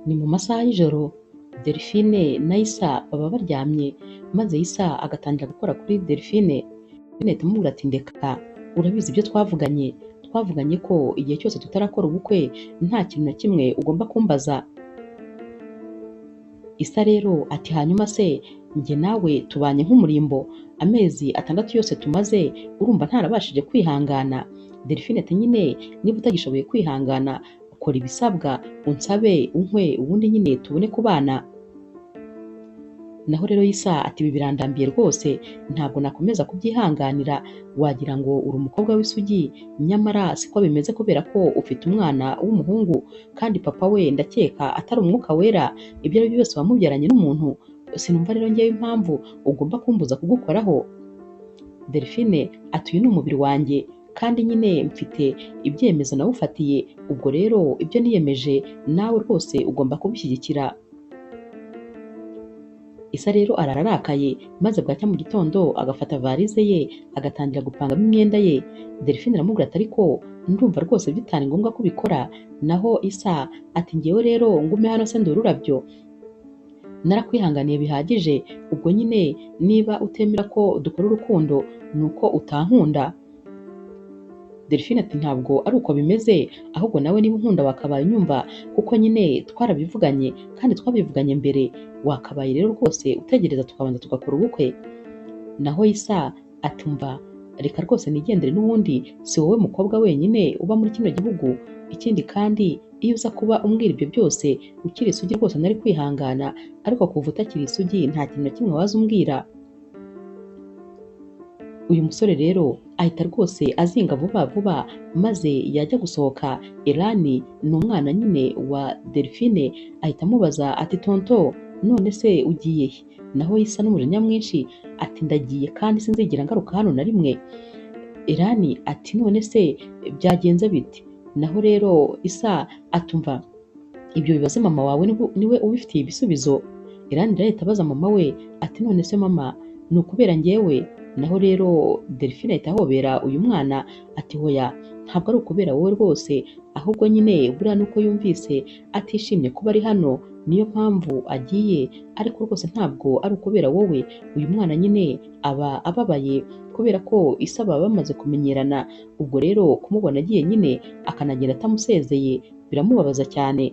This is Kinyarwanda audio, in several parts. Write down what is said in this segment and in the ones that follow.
Ni mu masaha y'ijoro Delphine na Issa baba baryamye maze Issa agatangira gukora kuri Delphine. Delphine ahita amubwira ati ndeka, urabizi ibyo twavuganye ko igihe cyose tutarakora ubukwe nta kintu na kimwe ugomba kumbaza. Issa rero ati hanyuma se njye nawe tubanye nk'umurimbo, amezi 6 yose tumaze urumva ntarabashije kwihangana? Delphine ati nyine niba utagishoboye kwihangana ukora ibisabwa unsabe unkwe ubundi nyine tubone kubana. Naho rero Issa ati ibi birandambiye rwose, ntabwo nakomeza kubyihanganira, wagira ngo uri umukobwa w'isugi, nyamara siko bimeze kubera ko ufite umwana w'umuhungu kandi papa we ndakeka atari umwuka wera, ibyo ari byo byose wamubyaranye n'umuntu, sinumva rero ngewe impamvu ugomba kumbuza kugukoraho. Delphine ati uyu ni umubiri wanjye kandi nyine mfite ibyemezo nawufatiye, ubwo rero ibyo niyemeje nawe rwose ugomba kubishyigikira. Issa rero ararakaye maze bwacya mu gitondo agafata varize ye agatangira gupangamo imyenda ye. Delphine aramubwira ati ariko ndumva rwose bitari ngombwa ko ubikora. Naho Issa ati ngewe rero ngume hano se ndi ururabyo, narakwihanganiye bihagije, ubwo nyine niba utemera ko dukora urukundo nuko utankunda. Delphine ati ntabwo ari uko bimeze, ahubwo nawe niba unkunda wakabaye unyumva kuko nyine twarabivuganye kandi twabivuganye mbere, wakabaye rero rwose utegereza tukabanza tugakora ubukwe. Naho Issa ati umva reka rwose nigendere, n'ubundi si wowe mukobwa wenyine uba muri kino gihugu, ikindi kandi iyo uza kuba umbwira ibyo byose ukiri isugi rwose nari kwihangana, ariko kuva utakiri isugi nta kintu na kimwe waza umbwira. Uyu musore rero ahita rwose azinga vuba vuba, maze yajya gusohoka Elani ni umwana nyine wa Delphine ahita amubaza ati tonto none se ugiye he? Naho Issa n'umujinya mwinshi ati ndagiye kandi sinzigera ngaruka hano na rimwe. Elani ati none se byagenze bite? Naho rero Issa atumva ibyo bibaze mama wawe niwe ubifitiye ibisubizo. Elani rero ahita abaza mama we ati none se mama ni ukubera ngewe? Naho rero Delphine ahita ahobera uyu mwana ati hoya ntabwo ari ukubera wowe rwose, ahubwo nyine buriya nuko yumvise atishimye kuba ari hano niyo mpamvu agiye, ariko rwose ntabwo ari ukubera wowe. Uyu mwana nyine aba ababaye kubera ko Issa baba bamaze kumenyerana, ubwo rero kumubona agiye nyine akanagenda atamusezeye biramubabaza cyane.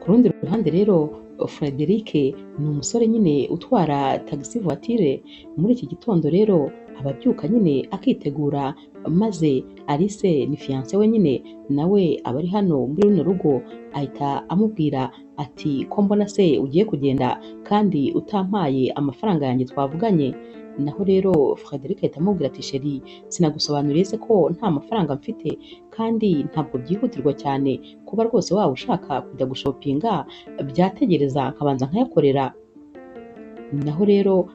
Ku rundi ruhande rero Frederic ni umusore nyine utwara taxi voiture. Muri iki gitondo rero ababyuka nyine akitegura, maze Alice ni fiancé we nyine nawe aba ari hano muri runo rugo, ahita amubwira ati ko mbona se ugiye kugenda kandi utampaye amafaranga yanjye twavuganye. Naho rero Frederic ahita amubwira ati sheri sinagusobanuriye se ko nta mafaranga mfite, kandi ntabwo byihutirwa cyane kuba rwose waba ushaka kujya gushopinga, byategereza nkabanza nkayakorera. Naho rero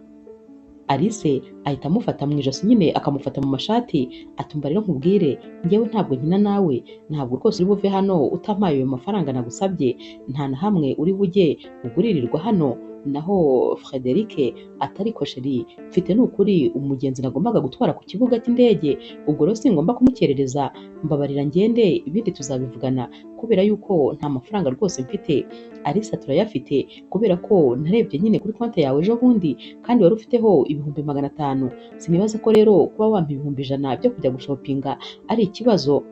Alice ahita amufata mu ijosi nyine akamufata mu mashati atumva rero nkubwire ngewe ntabwo nkina nawe, ntabwo rwose uri buve hano utampaye ayo mafaranga nagusabye, nta na hamwe uri bujye uguririrwa hano. Naho Frederic atariko sheri mfite n'ukuri umugenzi nagombaga gutwara ku kibuga cy'indege, ubwo rero singomba kumukerereza, mbabarira ngende ibindi tuzabivugana kubera yuko nta mafaranga rwose mfite. Alice turayafite kubera ko narebye nyine kuri konti yawe ejo bundi kandi wari ufiteho 500. Sinibaza ko rero kuba wampa 100 byo kujya gushopinga ari ikibazo.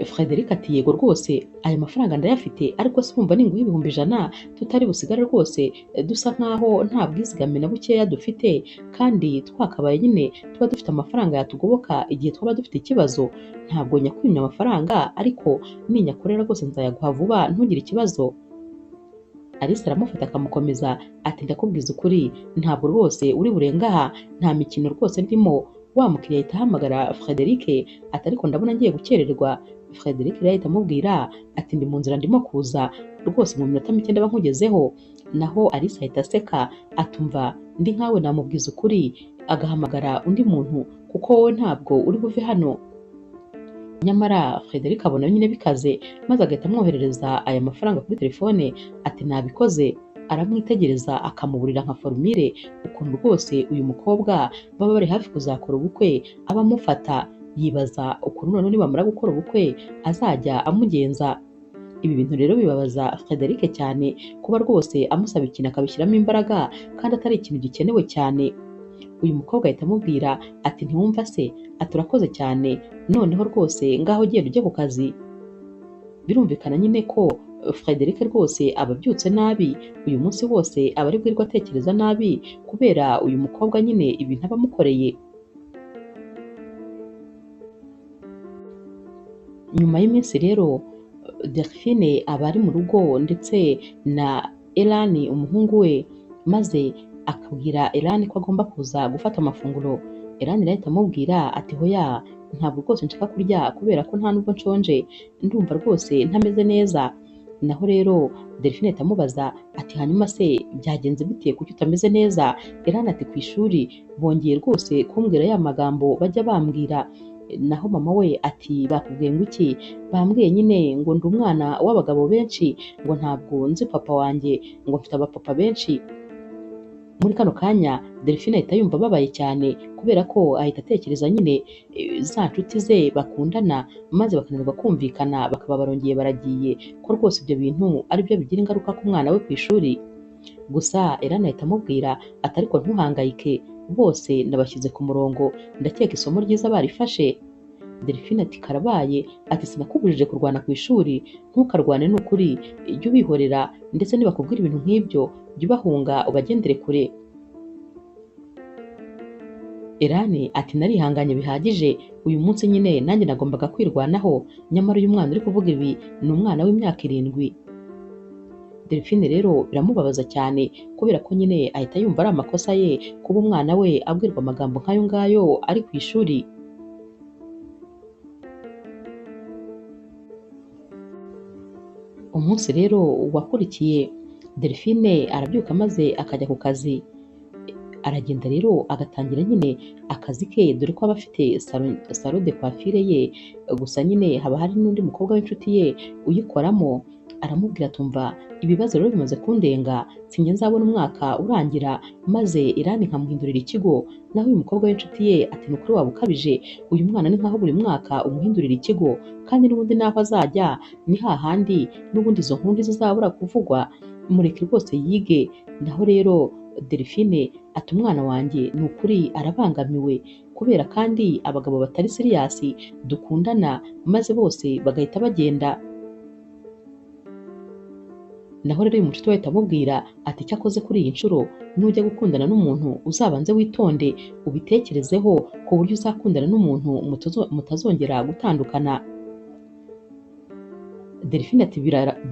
Frederic ati yego rwose aya mafaranga ndayafite, ariko se urumva ninguha 100 tutari busigare rwose dusa nkaho nta bwizigame na bukeya dufite, kandi twakabaye nyine tuba dufite amafaranga yatugoboka igihe twaba dufite ikibazo. Ntabwo nyakwimye amafaranga, ariko ninyakorera rwose nzayaguha vuba ntugire ikibazo. Alice aramufata akamukomeza ati ndakubwiza ukuri ntabwo rwose uri burengaha, nta mikino rwose ndimo. Wa mukiriya ahita ahamagara Frederic ati ariko ndabona ngiye gukererwa. Frederic rero ahita amubwira ati ndi mu nzira ndimo kuza rwose mu minota mike ndaba nkugezeho. Naho Alice ahita aseka atumva ndi nkawe namubwiza ukuri agahamagara undi muntu kuko wowe ntabwo uri buve hano. Nyamara Frederic abona nyine bikaze, maze agahita amwoherereza aya mafaranga kuri telefone ati nabikoze. Aramwitegereza akamuburira nka formule ukuntu rwose uyu mukobwa baba bari hafi kuzakora ubukwe, abamufata yibaza ukuntu noneho nibamara gukora ubukwe azajya amugenza. Ibi bintu rero bibabaza Frederic cyane, kuba rwose amusaba ikintu akabishyiramo imbaraga kandi atari ikintu gikenewe cyane. Uyu mukobwa ahita amubwira ati ntiwumva se, ati urakoze cyane, noneho rwose ngaho genda ujye ku kazi. Birumvikana nyine ko Frederic rwose aba abyutse nabi, uyu munsi wose aba ari bwirirwa atekereza nabi kubera uyu mukobwa nyine ibintu aba amukoreye. Nyuma y'iminsi rero Delphine aba ari mu rugo ndetse na Elan umuhungu we, maze akabwira Elan ko agomba kuza gufata amafunguro. Elan rero ahita amubwira ati hoya, ntabwo rwose nshaka kurya kubera ko nta nubwo nshonje, ndumva rwose ntameze neza. Naho rero Delphine ahita amubaza ati hanyuma se byagenze bite, kuki utameze neza? Elan ati ku ishuri bongeye rwose kumbwira ya magambo bajya bambwira. Naho mama we ati bakubwiye ngo iki? Bambwiye nyine ngo ndi umwana w'abagabo benshi, ngo ntabwo nzi papa wanjye, ngo mfite abapapa benshi. Muri kano kanya Delphine ahita yumva ababaye cyane kubera ko ahita atekereza nyine za nshuti ze bakundana maze bakananirwa kumvikana, bakaba barongeye baragiye, ko rwose ibyo bintu ari byo bigira ingaruka ku mwana we ku ishuri. Gusa Elan ahita amubwira ati ariko ntuhangayike, bose nabashyize ku murongo, ndakeka isomo ryiza barifashe. Delphine ati karabaye, ati sinakubujije kurwana ku ishuri, ntukarwane ni ukuri, jya ubihorera, ndetse nibakubwira ibintu nk'ibyo jya ubahunga ubagendere kure. Elan ati narihanganye bihagije, uyu munsi nyine nanjye nagombaga kwirwanaho, nyamara uyu mwana uri kuvuga ibi ni umwana w'imyaka 7. Delphine rero biramubabaza cyane kubera ko nyine ahita yumva ari amakosa ye kuba umwana we abwirwa amagambo nk'ayo ngayo ari ku ishuri. Umunsi rero wakurikiye Delphine arabyuka maze akajya ku kazi. Aragenda rero agatangira nyine akazi ke, dore ko aba afite salo de coiffure ye, gusa nyine haba hari n'undi mukobwa w'inshuti ye uyikoramo. Aramubwira atumva ibibazo rero bimaze kundenga, sinjye nzabona umwaka urangira maze Irani nkamuhindurira ikigo. Naho uyu mukobwa w'inshuti ye ati ni ukuri waba ukabije, uyu mwana ni nkaho buri mwaka umuhindurira ikigo, kandi n'ubundi naho azajya ni hahandi, n'ubundi izo nkuru zizabura kuvugwa, mureke rwose yige. Naho rero Delphine ati umwana wanjye ni ukuri arabangamiwe, kubera kandi abagabo batari siriyasi dukundana maze bose bagahita bagenda. Naho rero uyu mucuti we ahita amubwira ati cyakoze kuri iyi nshuro nujya gukundana n'umuntu uzabanze witonde ubitekerezeho, ku buryo uzakundana n'umuntu mutazongera gutandukana. Delphine ati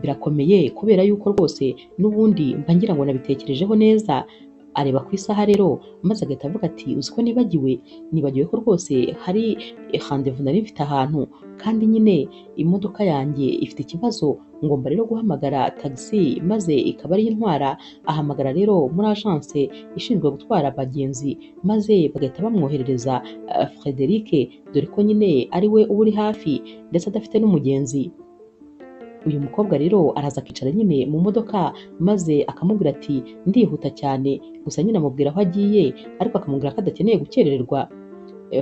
birakomeye kubera yuko rwose n'ubundi mba ngira ngo nabitekerejeho neza. Areba ku isaha rero maze agahita avuga ati uzi ko nibagiwe ko rwose hari rendez-vous nari mfite ahantu, kandi nyine imodoka yanjye ifite ikibazo, ngomba rero guhamagara taxi maze ikaba ari intwara. Ahamagara rero muri agence ishinzwe gutwara abagenzi maze bagahita bamwoherereza Frederic, dore ko nyine ari we uba uri hafi ndetse adafite n'umugenzi. Uyu mukobwa rero araza akicara nyine mu modoka maze akamubwira ati ndihuta cyane, gusa nyine amubwira aho agiye ariko akamubwira ko adakeneye gukerererwa.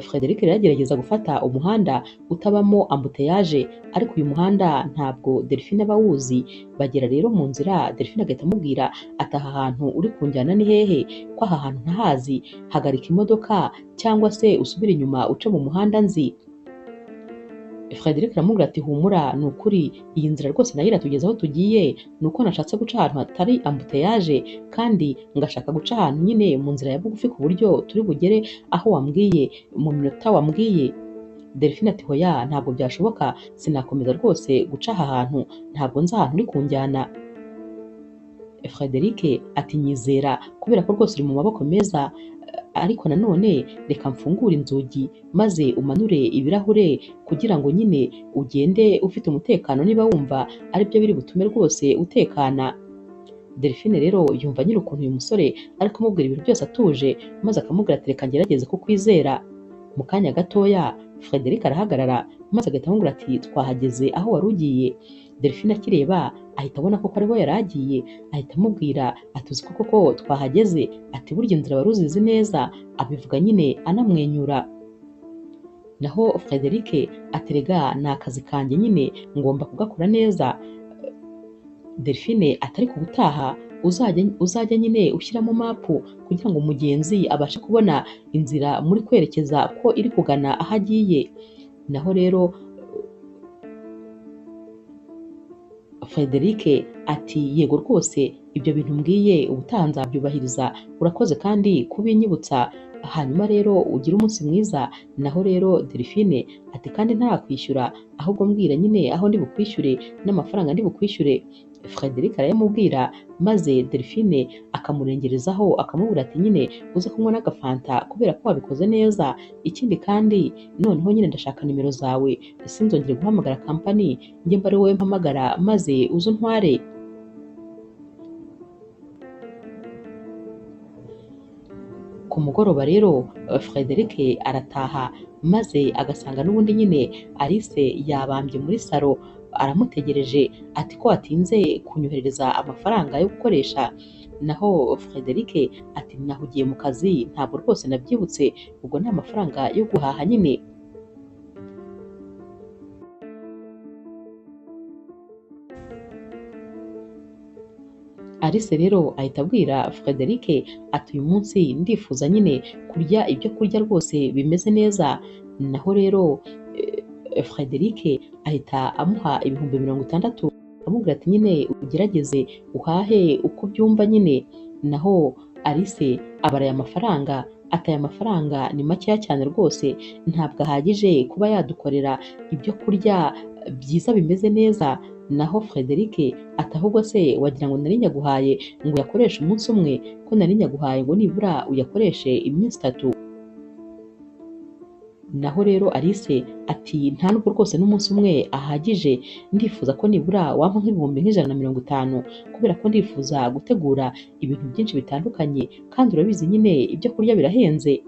Frederic rero agerageza gufata umuhanda utabamo ambuteyage, ariko uyu muhanda ntabwo Delphine aba awuzi. Bagera rero mu nzira, Delphine agahita amubwira ati aha hantu uri kunjyana ni hehe, ko aha hantu ntahazi, hagarika imodoka cyangwa se usubire inyuma uce mu muhanda nzi. Frederic aramubwira ati humura, ni ukuri iyi nzira rwose nayo iratugeza aho tugiye, ni uko nashatse guca ahantu hatari ambuteyage kandi ngashaka guca ahantu nyine mu nzira ya bugufi ku buryo turi bugere aho wambwiye mu minota wambwiye. Delphine ati hoya, ntabwo byashoboka, sinakomeza rwose guca aha hantu, ntabwo nzi ahantu uri kunjyana. Frederic ati nyizera kubera ko rwose uri mu maboko meza, ariko nanone reka mfungure inzugi maze umanure ibirahure kugira ngo nyine ugende ufite umutekano, niba wumva aribyo biri butume rwose utekana. Delphine rero yumva nyine ukuntu uyu musore ari kumubwira ibintu byose atuje, maze akamubwira ati reka ngerageze kukwizera. Mu kanya gatoya Frederic arahagarara maze agahita amubwira ati twahageze aho wari ugiye. Delphine akireba ahita abona ko ariho yari agiye, ahita amubwira ati uzi koko twahageze, ati burya inzira wari uzizi neza, abivuga nyine anamwenyura. naho Frederic ati rega ni akazi kanjye nyine ngomba kugakora neza. Delphine ati ariko ubutaha uzajya nyine ushyiramo mapu kugira ngo umugenzi abashe kubona inzira muri kwerekeza ko iri kugana aho agiye. Naho rero Frederic ati yego rwose ibyo bintu mbwiye ubutaha nzabyubahiriza, urakoze kandi kubinyibutsa, hanyuma rero ugire umunsi mwiza. Naho rero Delphine ati kandi ntarakwishyura ahubwo mbwira nyine aho ndi bukwishyure n'amafaranga ndi bukwishyure. Frederic arayamubwira maze Delphine akamurengerezaho akamubwira ati nyine uze kunywa n'agafanta kubera ko wabikoze neza, ikindi kandi noneho nyine ndashaka nimero zawe sinzongere guhamagara kampani njye mba ari wowe mpamagara maze uze untware. Ku mugoroba rero Frederic arataha maze agasanga n'ubundi nyine Alice yabambye muri salo aramutegereje ati ko watinze kunyoherereza amafaranga yo gukoresha. Naho Frederic ati nahugiye mu kazi ntabwo rwose nabyibutse, ubwo ni amafaranga yo guhaha nyine. Alice rero ahita abwira Frederic ati uyu munsi ndifuza nyine kurya ibyo kurya rwose bimeze neza. Naho rero Frederic ahita amuha ibihumbi 60 amubwira ati nyine ugerageze uhahe uko byumva nyine. Naho Alice abaraye amafaranga ati aya mafaranga ni makeya cyane rwose ntabwo ahagije kuba yadukorera ibyo kurya byiza bimeze neza. Naho Frederic ati ahubwo se wagira ngo nari nyaguhaye ngo uyakoreshe umunsi umwe, ko nari nyaguhaye ngo nibura uyakoreshe iminsi 3. Naho rero Alice ati nta nubwo rwose n'umunsi umwe ahagije, ndifuza ko nibura wampa nk'ibihumbi 150 kubera ko ndifuza gutegura ibintu byinshi bitandukanye kandi urabizi nyine ibyo kurya birahenze.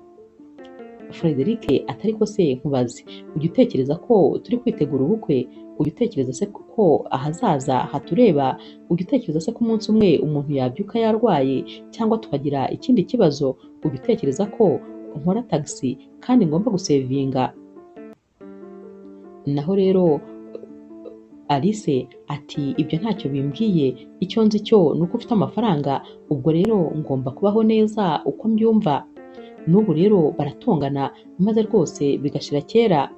Frederic ati ariko se nkubaze, ujya utekereza ko turi kwitegura ubukwe? Ujya utekereza se ko ahazaza hatureba? Ujya utekereza se ko umunsi umwe umuntu yabyuka yarwaye cyangwa tukagira ikindi kibazo? Ujya utekereza ko nkora taxi kandi ngomba gusevinga? Naho rero Alice ati ibyo ntacyo bimbwiye, icyo nzi cyo ni uko ufite amafaranga, ubwo rero ngomba kubaho neza uko mbyumva. N'ubu rero baratongana maze rwose bigashira kera.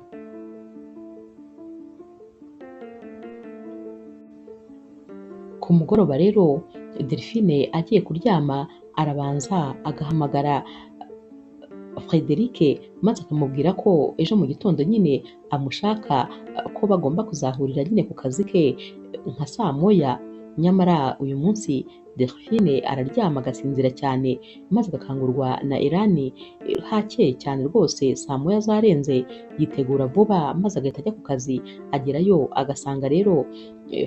Ku mugoroba rero Delphine agiye kuryama arabanza agahamagara Frederic maze akamubwira ko ejo mu gitondo nyine amushaka ko bagomba kuzahurira nyine ku kazi ke nka saa moya. Nyamara uyu munsi Delphine araryama agasinzira cyane maze agakangurwa na Irani hakeye cyane rwose saa moya zarenze. Yitegura vuba maze agahita ajya ku kazi. Agerayo agasanga rero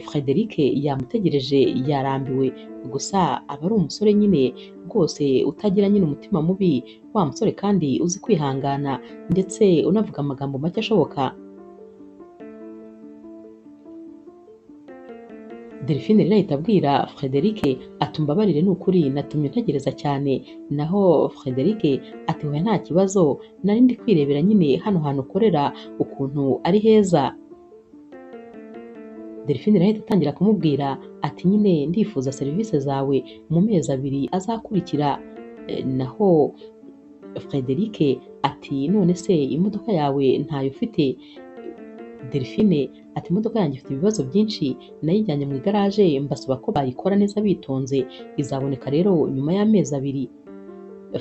Frederic yamutegereje yarambiwe, gusa aba ari umusore nyine rwose utagira nyine umutima mubi, wa musore kandi uzi kwihangana ndetse unavuga amagambo make ashoboka. Delphine rero ahita abwira Frederic ati umbabarire ni ukuri natumye ntegereza cyane. Naho Frederic ati hoya nta kibazo, nari ndi kwirebera nyine hano hantu ukorera ukuntu ari heza. Delphine rero ahita atangira kumubwira ati nyine ndifuza serivisi zawe mu mezi 2 azakurikira. Naho Frederic ati none se imodoka yawe ntayo ufite? Delphine ati imodoka yanjye ifite ibibazo byinshi, nayijyanye mu igaraje mbasaba ko bayikora neza bitonze, izaboneka rero nyuma y'amezi 2.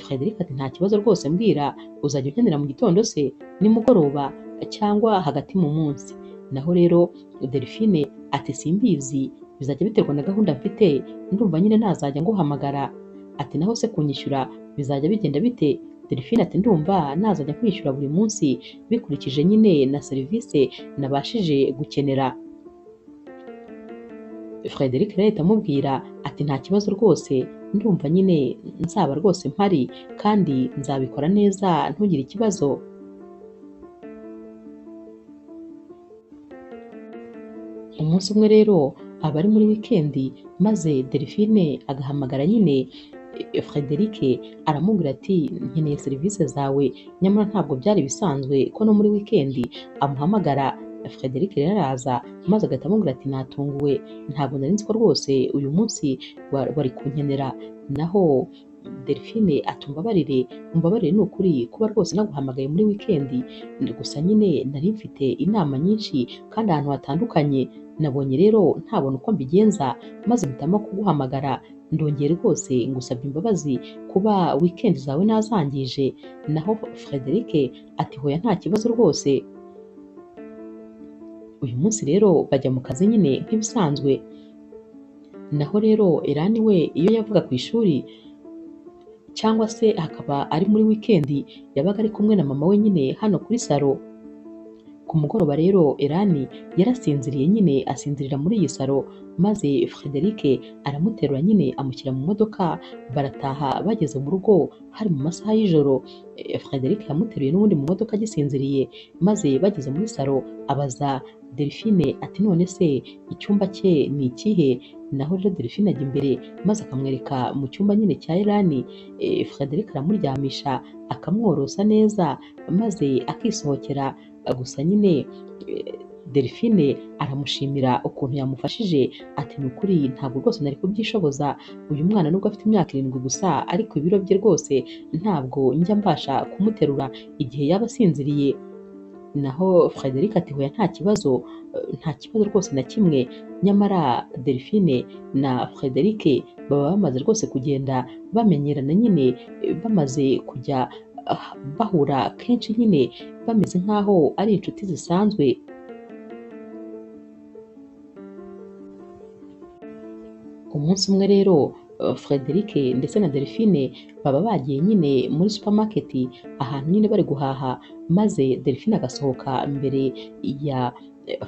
Frederic ati nta kibazo rwose mbwira, uzajya ukenera mu gitondo se, nimugoroba cyangwa hagati mu munsi? Naho rero Delphine ati simbizi, bizajya biterwa na gahunda mfite, ndumva nyine nazajya nguhamagara. Ati naho se kunyishyura bizajya bigenda bite? Delphine ati ndumva nazajya kwishyura buri munsi bikurikije nyine na serivisi nabashije gukenera. Frederic rero ahita amubwira ati nta kibazo rwose, ndumva nyine nzaba rwose mpari kandi nzabikora neza ntugire ikibazo. Umunsi umwe rero aba ari muri wikendi maze Delphine agahamagara nyine Frederic aramubwira ati nkeneye serivisi zawe, nyamara ntabwo byari bisanzwe ko no muri wikendi amuhamagara. Frederic rero araza maze agahita amubwira ati natunguwe, ntabwo nari nzi ko rwose uyu munsi wari kunkenera. Naho Delphine ati umbabarire ni ukuri kuba rwose naguhamagaye muri wikendi, gusa nyine nari mfite inama nyinshi kandi ahantu hatandukanye, nabonye rero ntabona uko mbigenza maze mpitamo kuguhamagara. Ndongeye rwose ngusabye imbabazi kuba wikendi zawe nazangije. Naho Frederic ati hoya nta kibazo rwose. Uyu munsi rero bajya mu kazi nyine nk'ibisanzwe. Naho rero Elani we iyo yavuga ku ishuri cyangwa se akaba ari muri wikendi, yabaga ari kumwe na mama we nyine hano kuri salo. Ku mugoroba rero Elani yarasinziriye nyine, asinzirira muri iyi salo, maze Frederic aramuterura nyine amushyira mu modoka, barataha. Bageze mu rugo hari mu masaha y'ijoro. Frederic yamuteruye n'ubundi mu modoka agisinziriye, maze bageze muri salo abaza Delphine ati none se icyumba cye ni ikihe? Naho rero Delphine ajya imbere maze akamwereka mu cyumba nyine cya Elani. Frederic aramuryamisha akamworosa neza maze akisohokera. Gusa nyine Delphine aramushimira ukuntu yamufashije, ati ni ukuri ntabwo rwose nari kubyishoboza, uyu mwana nubwo afite imyaka 7 gusa ariko ibiro bye rwose ntabwo njya mbasha kumuterura igihe yaba asinziriye. Naho Frederic ati hoya nta kibazo rwose na kimwe. Nyamara Delphine na Frederic baba bamaze rwose kugenda bamenyerana nyine, bamaze kujya bahura kenshi nyine, bameze nk'aho ari inshuti zisanzwe. Umunsi umwe rero Frederic ndetse na Delphine baba bagiye nyine muri supermarket ahantu nyine bari guhaha, maze Delphine agasohoka mbere ya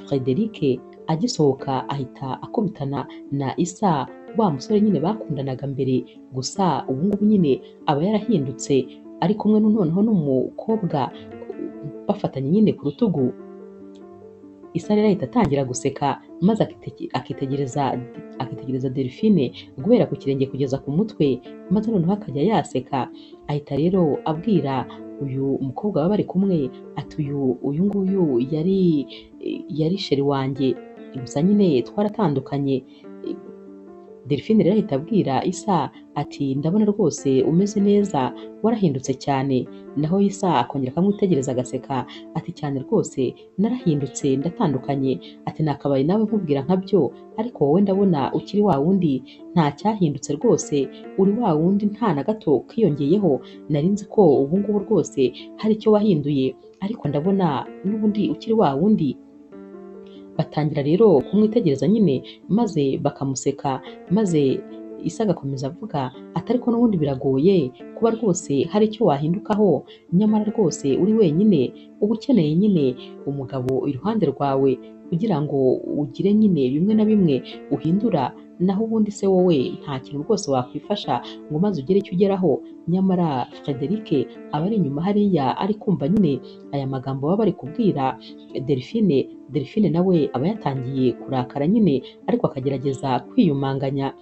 Frederic. Agisohoka ahita akubitana na Isa, wa musore nyine bakundanaga mbere, gusa ubu ngubu nyine aba yarahindutse, ari kumwe noneho n'umukobwa bafatanye nyine ku rutugu. Isa rero ahita atangira guseka maze akitegereza Delphine guhera ku kirenge kugeza ku mutwe, maze noneho akajya yaseka. Ahita rero abwira uyu mukobwa baba bari kumwe ati uyu nguyu yari sheri wanjye, gusa nyine twaratandukanye. Delphine rero ahita abwira Isa ati ndabona rwose umeze neza, warahindutse cyane. Naho Isa akongera akamwitegereza agaseka ati cyane rwose narahindutse, ndatandukanye. Ati nakabaye nawe nkubwira nkabyo, ariko wowe ndabona ukiri wa wundi, nta cyahindutse rwose, uri wa wundi nta na gato kiyongeyeho. Nari nzi ko ubu ngubu rwose hari icyo wahinduye, ariko ndabona n'ubundi ukiri wa wundi. Batangira rero kumwitegereza nyine maze bakamuseka, maze Isa agakomeza avuga ati ariko n'ubundi biragoye kuba rwose hari icyo wahindukaho, nyamara rwose uri wenyine, uba ukeneye nyine umugabo iruhande rwawe kugira ngo ugire nyine bimwe na bimwe uhindura. Naho ubundi se wowe nta kintu rwose wakwifasha ngo maze ugere icyo ugeraho. Nyamara Frederic aba ari inyuma hariya ari kumva nyine aya magambo baba bari kubwira Delphine. Delphine nawe aba yatangiye kurakara nyine, ariko akagerageza kwiyumanganya.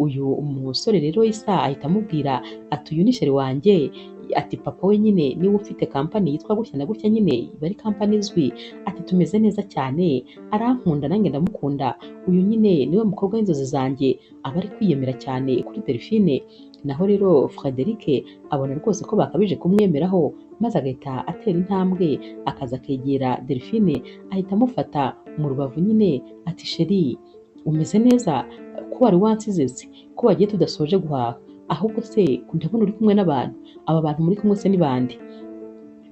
Uyu umusore rero Isa ahita amubwira ati uyu ni sheri wanjye, ati papa we nyine niwe ufite kampani yitwa gutya na gutya, nyine bari kampani izwi. Ati tumeze neza cyane, arankunda nanjye ndamukunda, uyu nyine niwe mukobwa w'inzozi zanjye. Aba ari kwiyemera cyane kuri Delphine. Naho rero Frederic abona rwose ko bakabije kumwemeraho, maze agahita atera intambwe akaza akegera Delphine, ahita amufata mu rubavu nyine ati sheri umeze neza, ko wari wansize se, ko wagiye tudasoje guhaha, ahubwo se ndabona uri kumwe n'abantu, aba bantu muri kumwe se ni bande?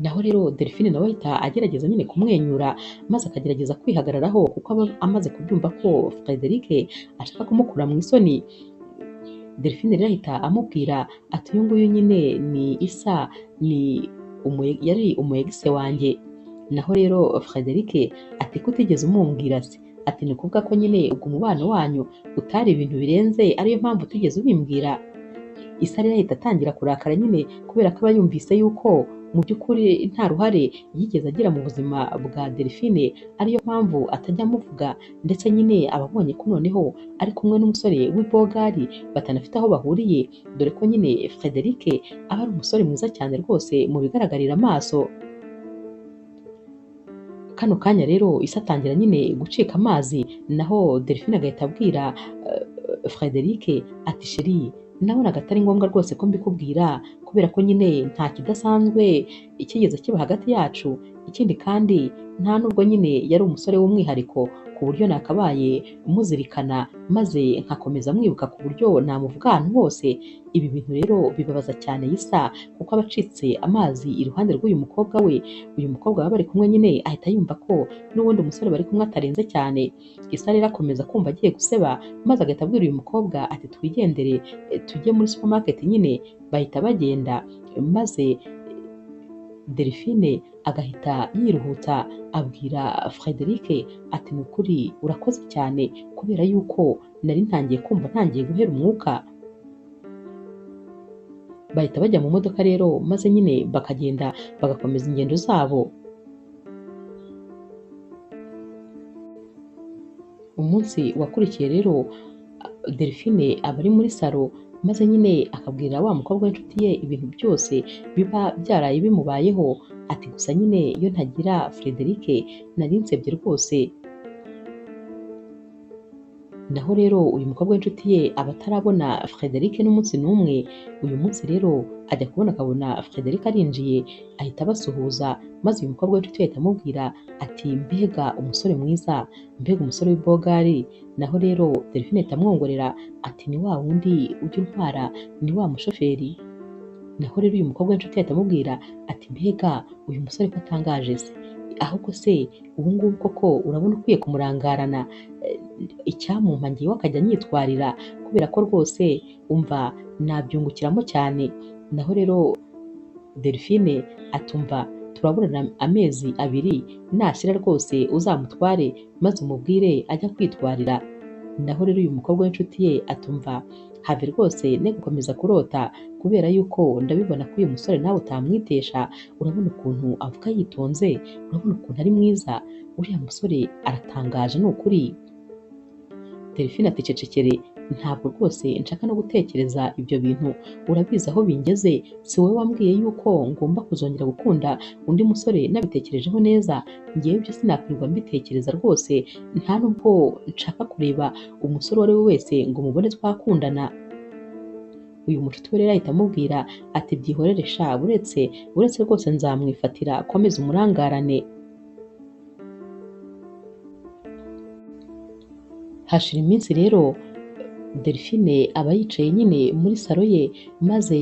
Naho rero Delphine nawe ahita agerageza nyine kumwenyura, maze akagerageza kwihagararaho kuko aba amaze kubyumva ko Frederic ashaka kumukura mu isoni. Delphine rero ahita amubwira ati uyu nguyu nyine ni Isa, yari umuyegise wanjye. Naho rero Frederic ati ko utigeze umumbwira se? Ati ni ukuvuga ko nyine ubwo umubano wanyu utari ibintu birenze, ariyo mpamvu utigeze ubimbwira? Isa rero ahita atangira kurakara nyine kubera ko aba yumvise yuko mu by'ukuri nta ruhare yigeze agira mu buzima bwa Delphine, ariyo mpamvu atajya amuvuga, ndetse nyine ababonye ko noneho ari kumwe n'umusore w'ibogari batanafite aho bahuriye, dore ko nyine Frederic aba ari umusore mwiza cyane rwose mu bigaragarira amaso. Kano kanya rero isi atangira nyine gucika amazi, naho Delphine agahita abwira Frederic ati sheri, nabonaga atari ngombwa rwose ko mbikubwira, kubera ko nyine nta kidasanzwe kigeze kiba hagati yacu, ikindi kandi nta nubwo nyine yari umusore w'umwihariko ku buryo nakabaye muzirikana maze nkakomeza mwibuka ku buryo namuvuga ahantu hose. Ibi bintu rero bibabaza cyane Yisa, kuko aba acitse amazi iruhande rw'uyu mukobwa we. Uyu mukobwa baba bari kumwe nyine ahita yumva ko n'ubundi umusore bari kumwe atarenze cyane. Yisa rero akomeza kumva agiye guseba, maze agahita abwira uyu mukobwa ati twigendere tujye muri supermarket nyine. Bahita bagenda, maze Delphine agahita yiruhuta abwira Frederic ati ni ukuri urakoze cyane, kubera yuko nari ntangiye kumva ntangiye guhera umwuka. Bahita bajya mu modoka rero, maze nyine bakagenda bagakomeza ingendo zabo. Umunsi wakurikiye rero Delphine aba ari muri salo, maze nyine akabwira wa mukobwa w'inshuti ye ibintu byose biba byaraye bimubayeho, ati gusa nyine iyo ntagira Frederic nari nsebye rwose. Naho rero uyu mukobwa w'inshuti ye aba atarabona Frederic n'umunsi n'umwe. Uyu munsi rero ajya kubona akabona Frederic arinjiye, ahita abasuhuza, maze uyu mukobwa w'inshuti ye ahita amubwira ati mbega umusore mwiza, mbega umusore w'ibogari. Naho rero Delphine ahita amwongorera ati ni wa wundi ujya untwara, ni wa mushoferi. Naho rero uyu mukobwa w'inshuti ye ahita amubwira ati mbega uyu musore ko atangaje se, ahubwo se ubu ngubu koko urabona ukwiye kumurangarana, icyamumpa ngewe akajya anyitwarira, kubera ko rwose umva nabyungukiramo cyane. Naho rero Delphine atumva turaburana amezi abiri, nashyira rwose uzamutware maze umubwire ajya kwitwarira. Naho rero uyu mukobwa w'inshuti ye atumva have rwose ne gukomeza kurota, kubera yuko ndabibona ko uyu musore nawe utamwitesha. Urabona ukuntu avuga yitonze, urabona ukuntu ari mwiza, uriya musore aratangaje ni ukuri. Delphine ati cecekere, ntabwo rwose nshaka no gutekereza ibyo bintu, urabizi aho bingeze. Si wowe wambwiye yuko ngomba kuzongera gukunda undi musore nabitekerejeho neza? Ngewe ibyo sinakwirirwa mbitekereza rwose, nta nubwo nshaka kureba umusore uwo ari we wese ngo mubone twakundana. Uyu mucuti we rero ahita amubwira ati byihorere sha, uretse rwose nzamwifatira, komeza umurangarane. Hashira iminsi rero Delphine aba yicaye nyine muri salo ye, maze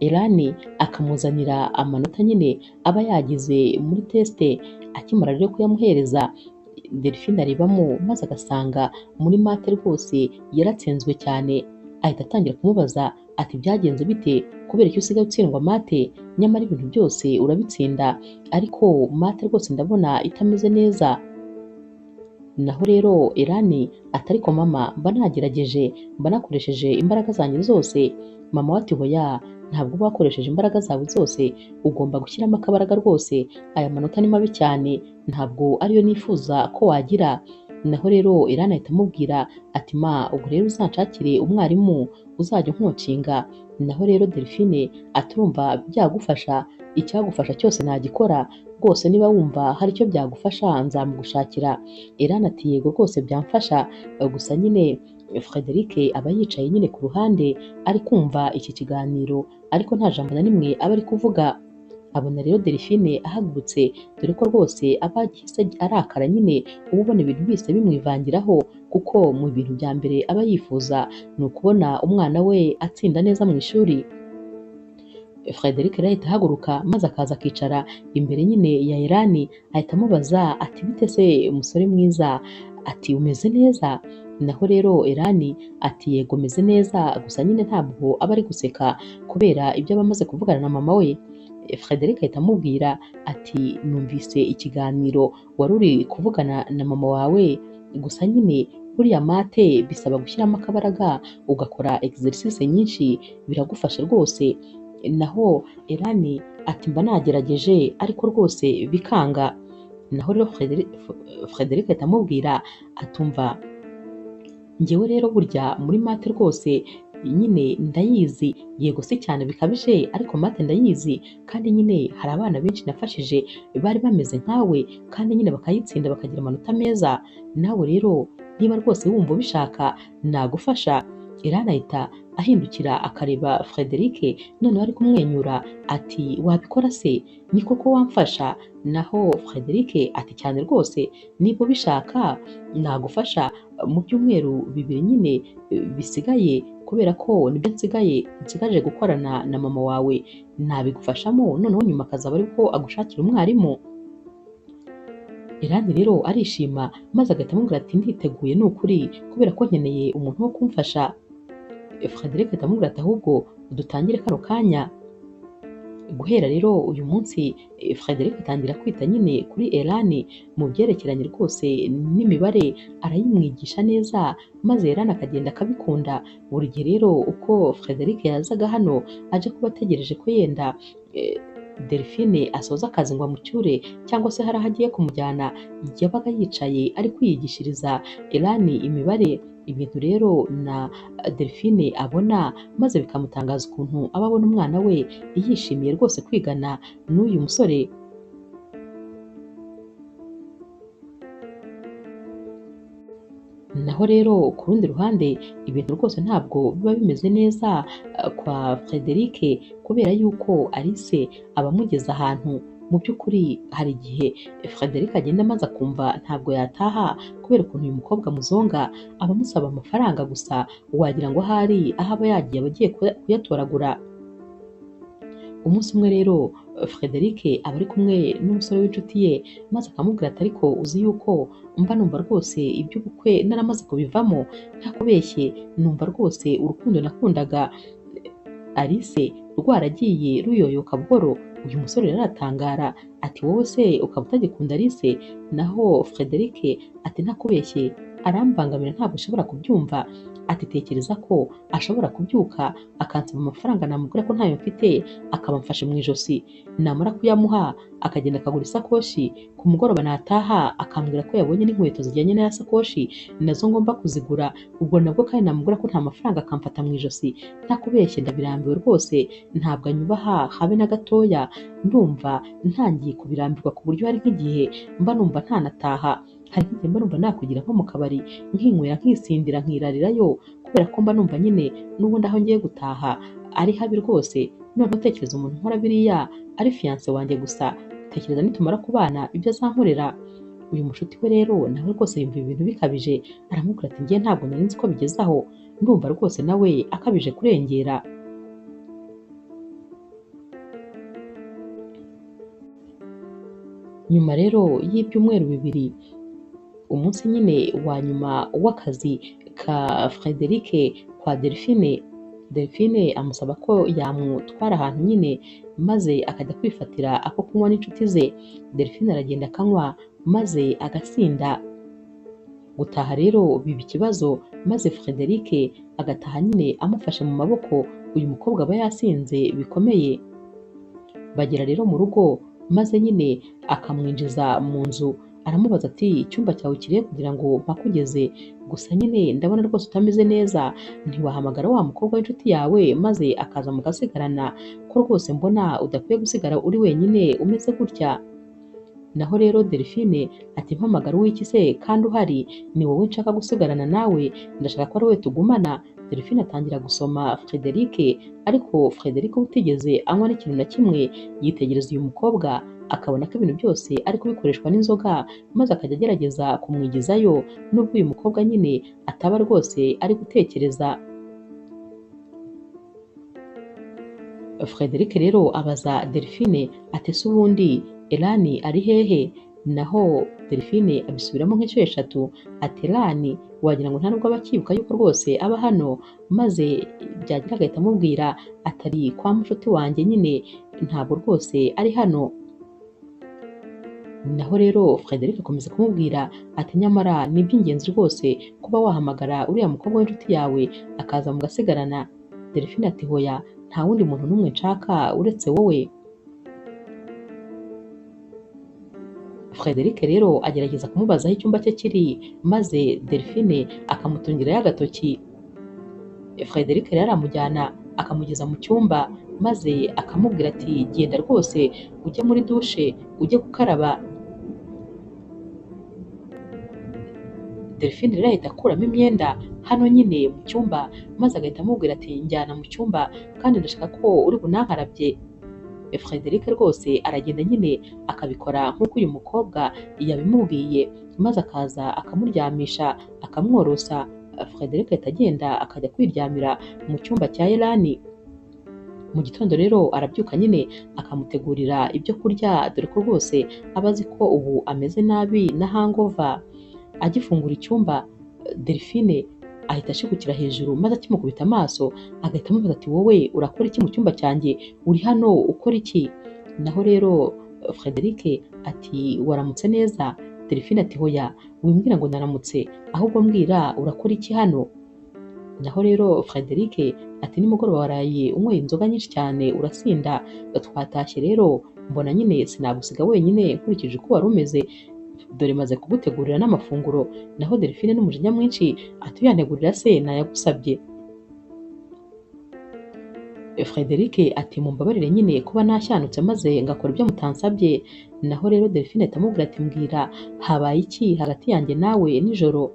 Elani akamuzanira amanota nyine aba yagize muri teste. Akimara rero kuyamuhereza, Delphine arebamo maze agasanga muri mate rwose yaratsinzwe cyane. Ahita atangira kumubaza ati byagenze bite, kubera icyo usigaye utsindwa mate, nyamara ibintu byose urabitsinda, ariko mate rwose ndabona itameze neza. Naho rero Elani ati ariko mama, mba nagerageje, mba nakoresheje imbaraga zanjye zose. Mama we ati hoya, ntabwo uba wakoresheje imbaraga zawe zose, ugomba gushyiramo akabaraga rwose, aya manota ni mabi cyane, ntabwo ariyo nifuza ko wagira. Naho rero Elani ahita amubwira ati ma, ubwo rero uzanshakire umwarimu uzajya unkocinga. Naho rero Delphine ati urumva byagufasha, icyagufasha cyose nagikora rwose, niba wumva hari icyo byagufasha nzamugushakira. Elani ati yego rwose byamfasha, gusa nyine Frederic aba yicaye nyine ku ruhande ari kumva iki kiganiro, ariko nta jambo na rimwe aba ari kuvuga. Abona rero Delphine ahagurutse, dore ko rwose aba agihise arakara nyine, uba ubona ibintu byose bimwivangiraho, kuko mu bintu bya mbere aba yifuza ni ukubona umwana we atsinda neza mu ishuri. Frederic rero ahita ahaguruka, maze akaza akicara imbere nyine ya Elani, ahita amubaza ati bite se umusore mwiza, ati umeze neza? Naho rero Elani ati yego meze neza, gusa nyine ntabwo aba ari guseka kubera ibyo aba amaze kuvugana na mama we. Frederic ahita amubwira ati numvise ikiganiro wari uri kuvugana na mama wawe, gusa nyine buriya mate bisaba gushyiramo akabaraga, ugakora exercice nyinshi, biragufasha rwose. naho Elani ati mba nagerageje ariko rwose bikanga. Naho rero Frederic ahita amubwira atumva njyewe rero burya muri mate rwose nyine ndayizi, yego si cyane bikabije ariko mate ndayizi, kandi nyine hari abana benshi nafashije bari bameze nkawe kandi nyine bakayitsinda bakagira amanota meza, nawe rero niba rwose wumva ubishaka nagufasha. Elani ahita ahindukira akareba Frederic, noneho ari kumwenyura ati wabikora se, ni koko wamfasha? Naho Frederic ati cyane rwose, niba ubishaka nagufasha mu byumweru 2 nyine bisigaye, kubera ko nibyo nsigaje gukorana na mama wawe, nabigufashamo noneho nyuma akazaba aribwo agushakira umwarimu. Elani rero arishima maze agahita amubwira ati nditeguye ni ukuri, kubera ko nkeneye umuntu wo kumfasha. Frederic ahita amubwira ati ahubwo dutangire kano kanya. Guhera rero uyu munsi Frederic atangira kwita nyine kuri Elani mu byerekeranye rwose n'imibare, arayimwigisha neza maze Elani akagenda akabikunda. Buri gihe rero uko Frederic yazaga hano aje kuba ategereje ko yenda Delphine asoza akazi ngo amucyure cyangwa se hari aho agiye kumujyana, yabaga yicaye ari kwiyigishiriza Elani imibare, ibintu rero na Delphine abona maze bikamutangaza ukuntu aba abona umwana we yishimiye rwose kwigana n'uyu musore. Naho rero ku rundi ruhande ibintu rwose ntabwo biba bimeze neza kwa Frederic, kubera yuko Alice aba amugeze ahantu mu by'ukuri. Hari igihe Frederic agenda maze akumva ntabwo yataha kubera ukuntu uyu mukobwa muzonga, aba amusaba amafaranga gusa wagira ngo ahari aho aba yagiye aba agiye kuyatoragura. Umunsi umwe rero Frederic aba ari kumwe n'umusore w'inshuti ye maze akamubwira ati ariko uzi yuko mba numva rwose iby'ubukwe naramaze kubivamo, ntakubeshye numva rwose urukundo nakundaga Alice rwaragiye ruyoyoka buhoro. Uyu musore rero aratangara ati wowe se ukaba utagikunda Alice? Naho Frederic ati ntakubeshye arambangamira ntabwo ushobora kubyumva. Ati tekereza ko ashobora kubyuka akansaba amafaranga namubwira ko ntayo mfite, akaba amfashe mu ijosi, namara kuyamuha akagenda akagura isakoshi, ku mugoroba nataha akambwira ko yabonye n'inkweto zijyanye na ya sakoshi nazo ngomba kuzigura, ubwo nabwo kandi namubwira ko nta mafaranga akamfata mu ijosi. Ntakubeshye ndabirambiwe rwose, ntabwo anyubaha habe na gatoya, ndumva ntangiye kubirambirwa ku buryo hari nk'igihe mba numva ntanataha, hari nk'igihe mba numva nakugira nko mu kabari nkinywera nkisindira nkirarirayo, kubera ko mba numva nyine n'ubundi aho ngiye gutaha ari habi rwose. Noneho tekereza umuntu nkora biriya ari fiance wanjye gusa, tekereza nitumara kubana ibyo azankorera. Uyu mushuti we rero nawe rwose yumva ibintu bikabije, aramubwira ati ngiye ntabwo nari nzi ko bigeze aho, ndumva rwose nawe akabije kurengera. Nyuma rero y'ibyumweru 2, umunsi nyine wa nyuma w'akazi ka Frederic kwa Delphine amusaba ko yamutwara ahantu nyine maze akajya kwifatira ako kunywa n'inshuti ze. Delphine aragenda akanywa maze agasinda. Gutaha rero biba ikibazo maze Frederic agataha nyine amufashe mu maboko, uyu mukobwa aba yasinze bikomeye. Bagera rero mu rugo maze nyine akamwinjiza mu nzu, aramubaza ati icyumba cyawe kirihe kugira ngo mpakugeze, gusa nyine ndabona rwose utameze neza, ntiwahamagara wa mukobwa w'inshuti yawe maze akaza mugasigarana, ko rwose mbona udakwiye gusigara uri wenyine umeze gutya. Naho rero Delphine ati mpamagara uw'iki se kandi uhari, ni wowe nshaka gusigarana nawe, ndashaka ko ari wowe tugumana. Delphine atangira gusoma Frederic, ariko Frederic utigeze anywa n'ikintu na kimwe, yitegereza uyu mukobwa akabona ko ibintu byose ari kubikoreshwa n'inzoga, maze akajya agerageza kumwigizayo nubwo uyu mukobwa nyine ataba rwose ari gutekereza. Frederic rero abaza Delphine ati se ubundi Elani ari hehe? Naho Delphine abisubiramo nk'inshuro 3 ati Elani wagira ngo nta nubwo abakibuka yuko rwose aba hano, maze byagira agahita amubwira atari kwa mushuti wanjye nyine, ntabwo rwose ari hano. Naho rero Frederic akomeza kumubwira ati nyamara ni iby'ingenzi rwose kuba wahamagara uriya mukobwa w'inshuti yawe akaza mugasigarana. Delphine ati hoya nta wundi muntu n'umwe nshaka uretse wowe. Frederic rero agerageza kumubaza aho icyumba cye kiri, maze Delphine akamutungirayo agatoki. Frederic rero aramujyana akamugeza mu cyumba, maze akamubwira ati genda rwose ujye muri dushe ujye gukaraba. Delphine rero ahita akuramo imyenda hano nyine mu cyumba, maze agahita amubwira ati njyana mu cyumba kandi ndashaka ko uri bunankarabye. Frederic rwose aragenda nyine akabikora nk'uko uyu mukobwa yabimubwiye, maze akaza akamuryamisha akamworosa. Frederic ahita agenda akajya kwiryamira mu cyumba cya Elani. Mu gitondo rero arabyuka nyine akamutegurira ibyo kurya, dore ko rwose aba azi ko ubu ameze nabi na hangover. Agifungura icyumba, Delphine ahita ashigukira hejuru, maze akimukubita amaso agahita amubaza ati wowe urakora iki mu cyumba cyanjye, uri hano ukora iki? Naho rero Frederic ati waramutse neza. Delphine ati hoya wimbwira ngo naramutse, ahubwo mbwira urakora iki hano? Naho rero Frederic ati nimugoroba waraye unyweye inzoga nyinshi cyane urasinda, twatashye rero mbona nyine sinagusiga wenyine nkurikije uko wari umeze, dore maze kugutegurira n'amafunguro. Naho Delphine n'umujinya mwinshi ati uyantegurira se nayagusabye? Frederic ati mumbabarire nyine kuba nashanutse maze ngakora ibyo mutansabye. Naho rero Delphine ahita amubwira ati mbwira habaye iki hagati yanjye nawe nijoro?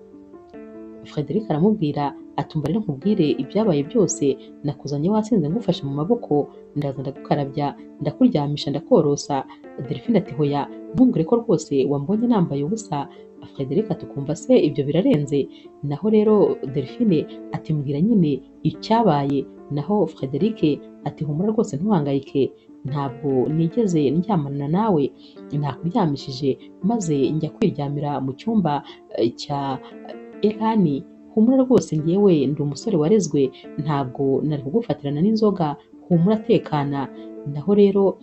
Frederic aramubwira ati umva rero nkubwire ibyabaye byose, nakuzanye wasinze ngufashe mu maboko, ndaza ndagukarabya ndakuryamisha ndakorosa. Delphine ati hoya ntumbwire ko rwose wambonye nambaye ubusa. Frederic ati kumva se ibyo birarenze? Naho rero Delphine ati mbwira nyine icyabaye. Naho Frederic ati humura rwose ntuhangayike, ntabwo nigeze ndyamana nawe, nakuryamishije maze njya kwiryamira mu cyumba cya Elani. Humura rwose njyewe ndi umusore warezwe, ntabwo nari kugufatirana n'inzoga, humura tekana. Naho rero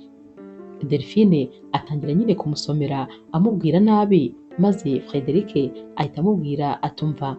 Delphine atangira nyine kumusomera amubwira nabi, maze Frederic ahita amubwira atumva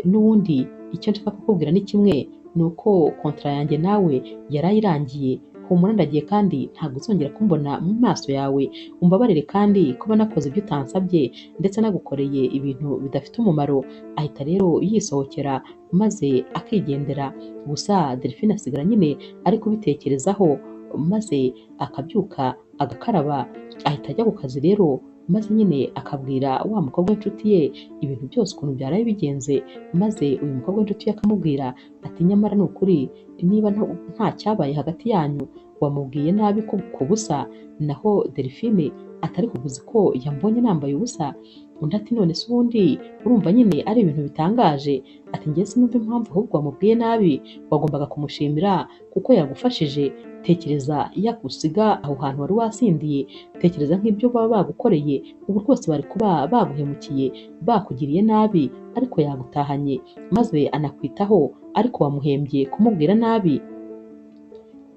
n'ubundi icyo nshaka kukubwira ni kimwe, ni uko kontra yanjye nawe yarayirangiye. Humura ndagiye kandi ntabwo uzongera kumbona mu maso yawe, umbabarire kandi kuba nakoze ibyo utansabye ndetse nagukoreye ibintu bidafite umumaro. Ahita rero yisohokera maze akigendera. Gusa Delphine asigara nyine ari kubitekerezaho, maze akabyuka agakaraba ahita ajya ku kazi rero, maze nyine akabwira wa mukobwa w'inshuti ye ibintu byose ukuntu byaraye bigenze. Maze uyu mukobwa w'inshuti ye akamubwira ati nyamara ni ukuri niba nta cyabaye hagati yanyu wamubwiye nabi ku busa. Naho Delphine atari kuguzi ko yambonye nambaye ubusa. Undi ati none se ubundi urumva nyine ari ibintu bitangaje? Ati njye sinumva impamvu ahubwo wamubwiye nabi, wagombaga kumushimira kuko yagufashije. Tekereza yagusiga aho hantu wari wasindiye, tekereza nk'ibyo baba bagukoreye, ubu rwose bari kuba baguhemukiye bakugiriye nabi, ariko yagutahanye maze anakwitaho, ariko wamuhembye kumubwira nabi.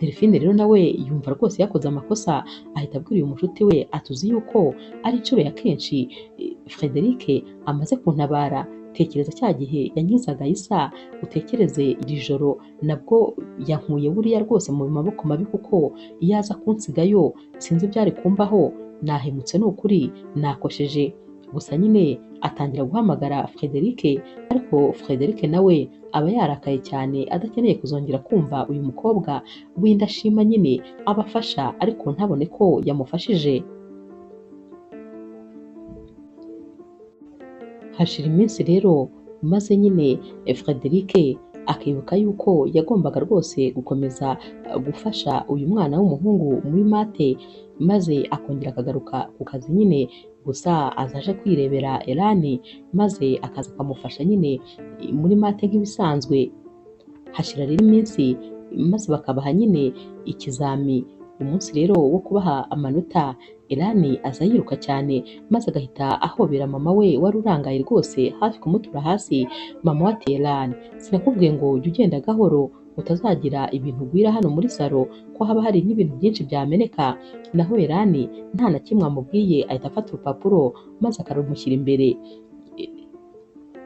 Delphine rero nawe yumva rwose yakoze amakosa, ahita abwira uyu mushuti we atuzi yuko ari inshuro ya kenshi Frederic amaze kuntabara. Tekereza cya gihe yankizaga Isa, utekereze iri joro nabwo yankuye buriya rwose mu maboko mabi, kuko iyo aza kunsigayo sinzi byari kumbaho, nahemutse ni ukuri nakosheje. Gusa nyine atangira guhamagara Frederic, ariko Frederic nawe aba yarakaye cyane adakeneye kuzongera kumva uyu mukobwa w'indashima nyine abafasha ariko ntabone ko yamufashije. Hashira iminsi rero maze nyine Frederic akibuka yuko yagombaga rwose gukomeza gufasha uyu mwana w'umuhungu muri mate, maze akongera akagaruka ku kazi nyine. Gusa azaje kwirebera Elani, maze akaza akamufasha nyine muri mate nk'ibisanzwe. Hashira rero iminsi maze bakabaha nyine ikizami. Umunsi rero wo kubaha amanota, Elani aza yiruka cyane maze agahita ahobera mama we wari urangaye rwose hafi kumutura hasi. Mama we ati Elani, sinakubwiye ngo ujye ugenda gahoro utazagira ibintu ugwira hano muri salo, ko haba hari n'ibintu byinshi byameneka. Naho Elani nta na kimwe amubwiye ahita afata urupapuro maze akarumushyira imbere.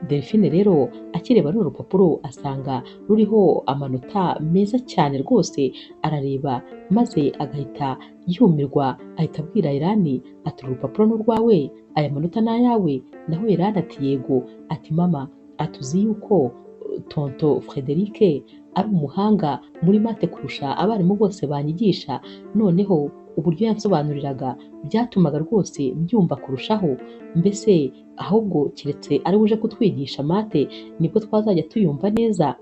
Delphine rero akireba runo rupapuro asanga ruriho amanota meza cyane rwose, arareba maze agahita yumirwa, ahita abwira Irani ati uru rupapuro ni urwawe, aya manota ni ayawe? Naho Irani ati yego, ati mama, atuzi yuko tonto Frederic ari umuhanga muri mate kurusha abarimu bose banyigisha, noneho uburyo yansobanuriraga byatumaga rwose mbyumva kurushaho, mbese ahubwo keretse ari buje kutwigisha mate nibwo twazajya tuyumva neza.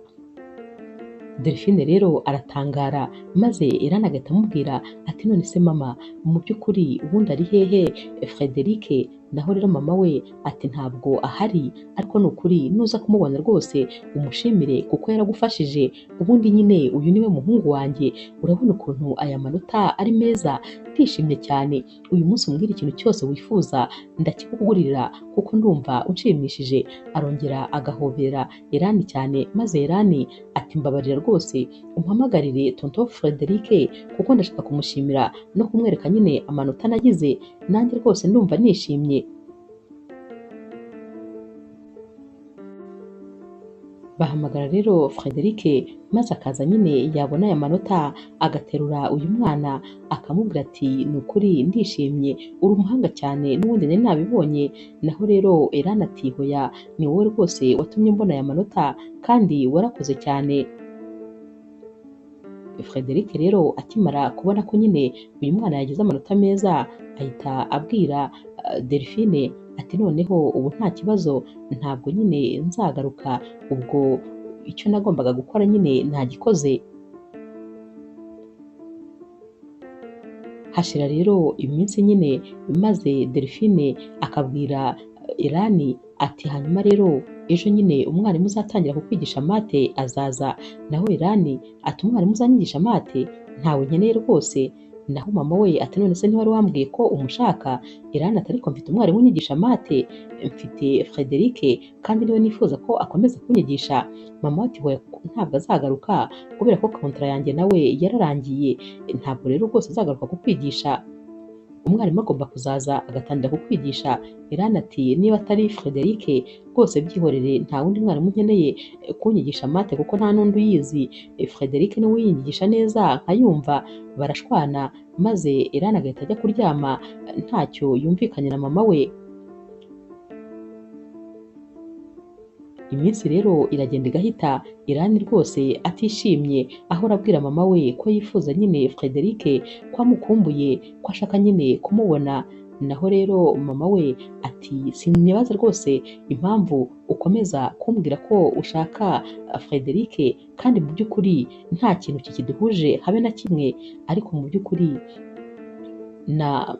Delphine rero aratangara maze Irani agahita amubwira ati none se mama, mu by'ukuri ubundi ari hehe Frederic? Naho rero mama we ati ntabwo ahari, ariko ni ukuri nuza kumubona rwose umushimire kuko yaragufashije, ubundi nyine uyu niwe muhungu wanjye, urabona ukuntu aya manota ari meza, ndishimye cyane, uyu munsi umbwira ikintu cyose wifuza ndakikugurira kuko ndumva unshimishije. Arongera agahobera Irani cyane maze Irani ati mbabarira rwose umpamagarire tonto Frederic kuko ndashaka kumushimira no kumwereka nyine amanota nagize, nanjye rwose ndumva nishimye. Bahamagara rero Frederic maze akaza nyine yabona aya manota agaterura uyu mwana akamubwira ati ni ukuri ndishimye, uri umuhanga cyane n'ubundi nari nabibonye. Naho rero Irani ati hoya, ni wowe rwose watumye mbona aya manota kandi warakoze cyane. Frederic rero akimara kubona ko nyine uyu mwana yagize amanota meza ahita abwira Delphine ati noneho ubu nta kibazo, ntabwo nyine nzagaruka, ubwo icyo nagombaga gukora nyine ntagikoze. Hashira rero iminsi nyine maze Delphine akabwira Irani ati hanyuma rero ejo nyine umwarimu uzatangira kukwigisha mate azaza. Naho Irani ati umwarimu uzanyigisha mate ntawe nkeneye rwose. Naho mama we ati none se ntiwari wambwiye ko umushaka? Irani ati ariko mfite umwarimu unyigisha mate, mfite Frederic kandi niwe nifuza ko akomeza kunyigisha. Mama ati hoya ntabwo azagaruka kubera ko kontra yanjye nawe yararangiye, ntabwo rero rwose azagaruka kukwigisha, umwarimu agomba kuzaza agatangira kukwigisha. Irani ati niba atari Frederic rwose byihorere, nta wundi mwarimu nkeneye kunyigisha mate kuko nta n'undi uyizi, Frederic niwe uyinyigisha neza nkayumva. Barashwana maze Irani agahita ajya kuryama ntacyo yumvikanye na mama we. Iminsi rero iragenda igahita, Irani rwose atishimye ahora abwira mama we ko yifuza nyine Frederic, ko amukumbuye, ko ashaka nyine kumubona. Naho rero mama we ati sinibaza rwose impamvu ukomeza kumbwira ko ushaka Frederic kandi mu by'ukuri nta kintu kikiduhuje habe na kimwe, ariko mu by'ukuri na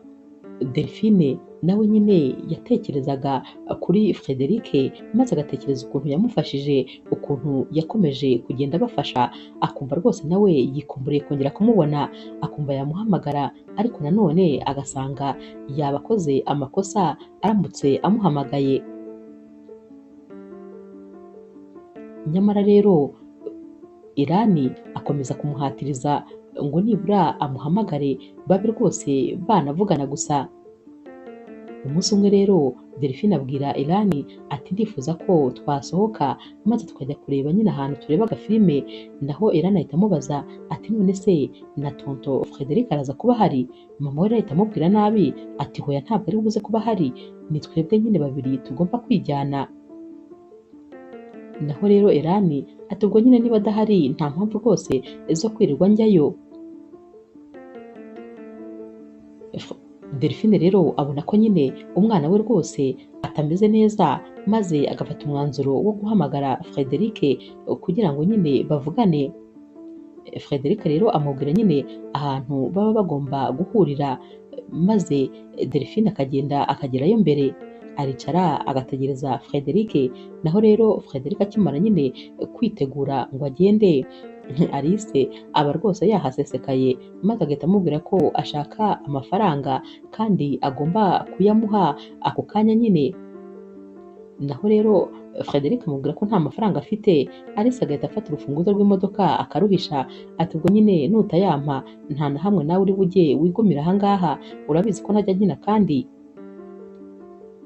Delphine nawe nyine yatekerezaga kuri Frederic maze agatekereza ukuntu yamufashije, ukuntu yakomeje kugenda abafasha, akumva rwose nawe yikumburiye kongera kumubona, akumva yamuhamagara, ariko nanone agasanga yaba akoze amakosa aramutse amuhamagaye. Nyamara rero Irani akomeza kumuhatiriza ngo nibura amuhamagare babe rwose banavugana gusa. Umunsi umwe rero Delphine abwira Irani ati ndifuza ko twasohoka maze tukajya kureba nyine ahantu tureba agafilime. Naho Irani ahita amubaza ati none se na tonto Frederic araza kuba ahari? Mama we ahita amubwira nabi ati hoya ntabwo ari buze kuba ahari, ni twebwe nyine babiri tugomba kwijyana. Naho rero Irani ati ubwo nyine niba adahari nta mpamvu rwose zo kwirirwa njyayo. Delphine rero abona ko nyine umwana we rwose atameze neza maze agafata umwanzuro wo guhamagara Frederic kugira ngo nyine bavugane. Frederic rero amubwira nyine ahantu baba bagomba guhurira maze Delphine akagenda akagerayo mbere, aricara agategereza Frederic. Naho rero Frederic akimara nyine kwitegura ngo agende, Alice aba rwose yahasesekaye maze agahita amubwira ko ashaka amafaranga kandi agomba kuyamuha ako kanya nyine. Naho rero Frederic amubwira ko nta mafaranga afite, Alice agahita afata urufunguzo rw'imodoka akaruhisha ati ubwo nyine nutayampa nta na hamwe nawe uri bujye wigumira aha ngaha, urabizi ko ntajya nkina kandi.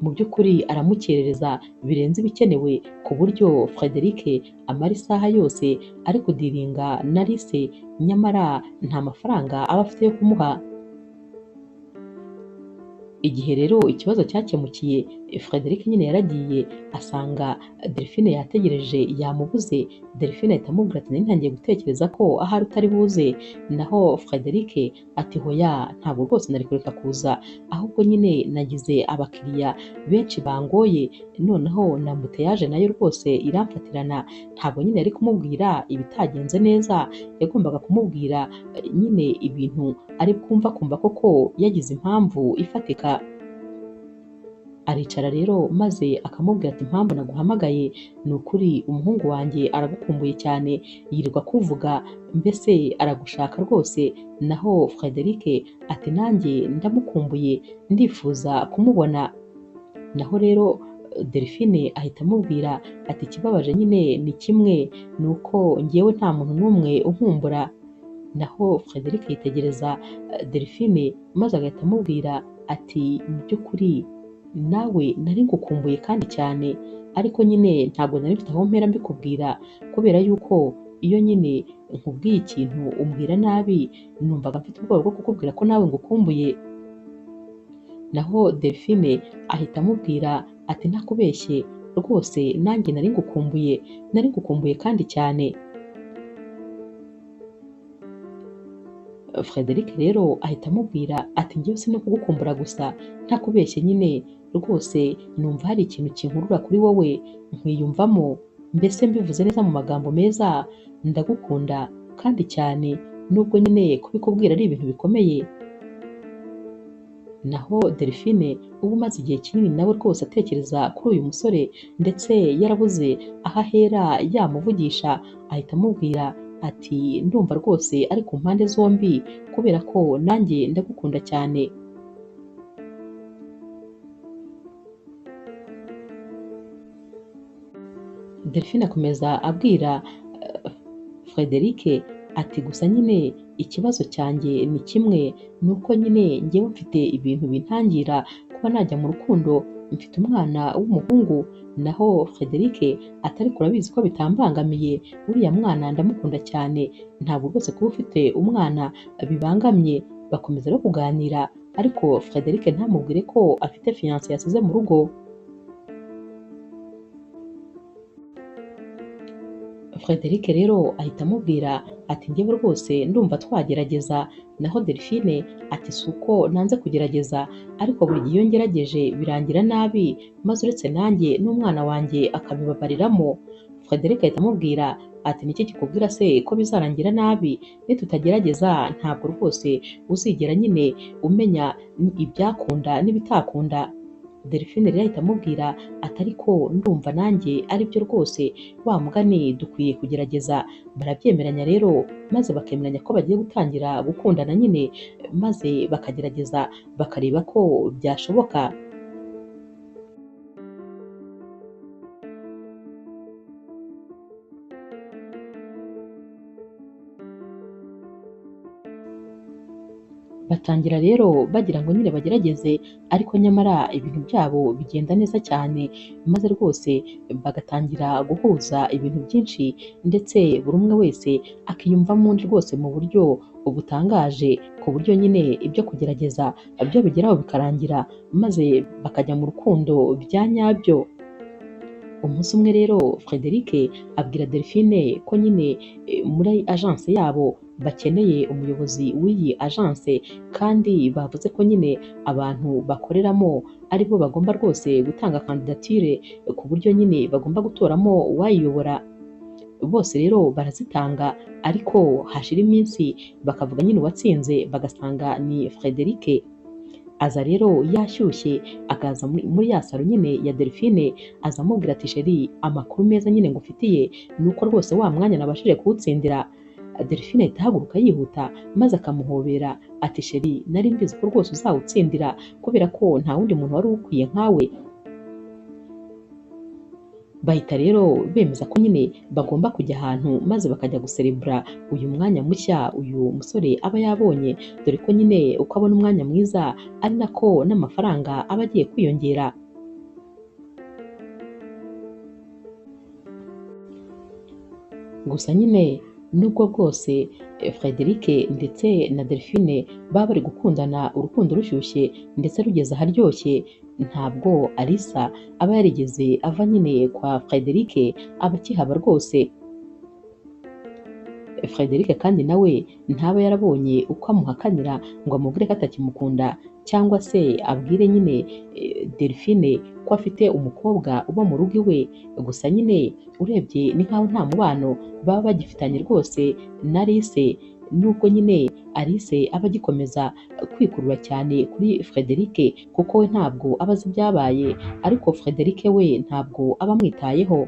mu by'ukuri aramukerereza birenze ibikenewe ku buryo Frederic amara isaha yose ari kudiringa na Alice nyamara nta mafaranga aba afite yo kumuha. Igihe rero ikibazo cyakemukiye, Frederic nyine yaragiye asanga Delphine yategereje yamubuze. Delphine ahita amubwira ati nari ntangiye gutekereza ko ahari utari buze, naho Frederic ati hoya ntabwo rwose nari kureka kuza, ahubwo nyine nagize abakiriya benshi bangoye, noneho na ambuteyage nayo rwose iramfatirana. Ntabwo nyine yari kumubwira ibitagenze neza, yagombaga kumubwira nyine ibintu ari kumva kumva koko yagize impamvu ifatika. Aricara rero maze akamubwira ati impamvu naguhamagaye ni ukuri umuhungu wanjye aragukumbuye cyane, yirirwa kuvuga mbese aragushaka rwose. Naho Frederic ati nanjye ndamukumbuye ndifuza kumubona. Naho rero Delphine ahita amubwira ati ikibabaje nyine ni kimwe, ni uko ngewe nta muntu n'umwe unkumbura. Naho Frederic yitegereza Delphine maze agahita amubwira ati mu by'ukuri nawe nari ngukumbuye kandi cyane, ariko nyine ntabwo nari mfite aho mpera mbikubwira, kubera yuko iyo nyine nkubwiye ikintu umbwira nabi numvaga mfite ubwoba bwo kukubwira ko nawe ngukumbuye. Naho Delphine ahita amubwira ati ntakubeshye rwose nanjye nari ngukumbuye kandi cyane. Frederic rero ahita amubwira ati njyewe si no kugukumbura gusa, ntakubeshye nyine rwose numva hari ikintu kinkurura kuri wowe nkwiyumvamo, mbese mbivuze neza mu magambo meza, ndagukunda kandi cyane, nubwo nyine kubikubwira ari ibintu bikomeye. Naho Delphine uba umaze igihe kinini nawe rwose atekereza kuri uyu musore ndetse yarabuze aho ahera yamuvugisha, ahita amubwira ati ndumva rwose ari ku mpande zombi kubera ko nanjye ndagukunda cyane. Delphine akomeza abwira Frederic ati gusa nyine ikibazo cyanjye ni kimwe, ni uko nyine ngewe mfite ibintu bintangira kuba najya mu rukundo, mfite umwana w'umuhungu. Naho Frederic atari kurabizi ko bitambangamiye, uriya mwana ndamukunda cyane, ntabwo rwose kuba ufite umwana bibangamye. Bakomeza no kuganira ariko Frederic ntamubwire ko afite fiance yasize mu rugo. Frederic rero ahita amubwira ati njyewe rwose ndumva twagerageza. Naho Delphine ati si uko nanze kugerageza, ariko buri gihe iyo ngerageje birangira nabi, maze uretse nanjye n'umwana wanjye akabibabariramo. Frederic ahita amubwira ati niki kikubwira se ko bizarangira nabi? Nitutagerageza ntabwo rwose uzigera nyine umenya ibyakunda n'ibitakunda. Delphine rero ahita amubwira ati ariko ndumva nanjye aribyo rwose, wa mugani dukwiye kugerageza. Barabyemeranya rero maze bakemeranya ko bagiye gutangira gukundana nyine, maze bakagerageza bakareba ko byashoboka. Batangira rero bagira ngo nyine bagerageze, ariko nyamara ibintu byabo bigenda neza cyane, maze rwose bagatangira guhuza ibintu byinshi ndetse buri umwe wese akiyumvamo undi rwose mu buryo butangaje, ku buryo nyine ibyo kugerageza byo bigeraho bikarangira maze bakajya mu rukundo bya nyabyo. Umunsi umwe rero Frederic abwira Delphine ko nyine muri agence yabo bakeneye umuyobozi w'iyi agence, kandi bavuze ko nyine abantu bakoreramo ari bo bagomba rwose gutanga candidature, ku buryo nyine bagomba gutoramo uwayiyobora. Bose rero barazitanga ariko hashira iminsi bakavuga nyine uwatsinze bagasanga ni Frederic. Aza rero yashyushye akaza muri ya salo nyine ya Delphine, aza amubwira ati sheri, amakuru meza nyine ngufitiye ni uko rwose wa mwanya nabashije kuwutsindira. Delphine ahita ahaguruka yihuta maze akamuhobera ati sheri, nari mbizi ko rwose uzawutsindira kubera ko nta wundi muntu wari ukwiye nkawe. Bahita rero bemeza ko nyine bagomba kujya ahantu maze bakajya guserebura uyu mwanya mushya uyu musore aba yabonye, dore ko nyine uko abona umwanya mwiza ari nako n'amafaranga aba agiye kwiyongera. Gusa nyine nubwo bwose Frederic ndetse na Delphine baba bari gukundana urukundo rushyushye ndetse rugeze aharyoshye, ntabwo Alisa aba yarigeze ava nyine kwa Frederic, aba akihaba rwose. Frederic kandi nawe ntaba yarabonye uko amuhakanira ngo amubwire ko atakimukunda, cyangwa se abwire nyine Delphine ko afite umukobwa uba mu rugo iwe. Gusa nyine urebye ni nkaho nta mubano baba bagifitanye rwose na Alice, nubwo nyine Alice aba agikomeza kwikurura cyane kuri Frederic kuko we ntabwo aba azi ibyabaye, ariko Frederic we ntabwo aba amwitayeho.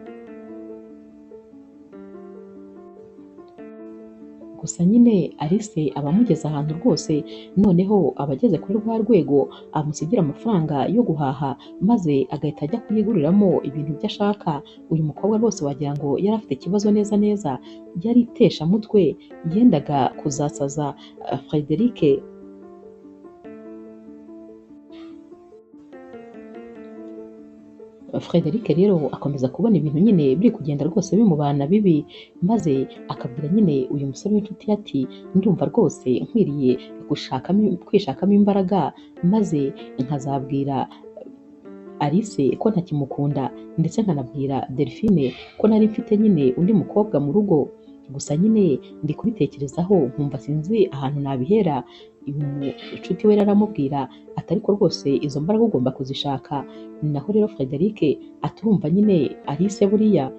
Gusa nyine Alice aba amugeze ahantu rwose, noneho aba ageze kuri rwa rwego amusigira amafaranga yo guhaha, maze agahita ajya kuyiguriramo ibintu byo ashaka. Uyu mukobwa rwose wagira ngo yari afite ikibazo neza neza, yari iteshamutwe, yendaga kuzasaza Frederic. Frederic rero akomeza kubona ibintu nyine biri kugenda rwose bimubana bibi, maze akabwira nyine uyu musore w'inshuti ye ati ndumva rwose nkwiriye kwishakamo imbaraga, maze nkazabwira Alice ko ntakimukunda, ndetse nkanabwira Delphine ko nari mfite nyine undi mukobwa mu rugo. Gusa nyine ndi kubitekerezaho nkumva sinzi ahantu nabihera. Inshuti we aramubwira ati ariko rwose izo mbaraga ugomba kuzishaka. Naho rero Frederic aturumva nyine Alice buriya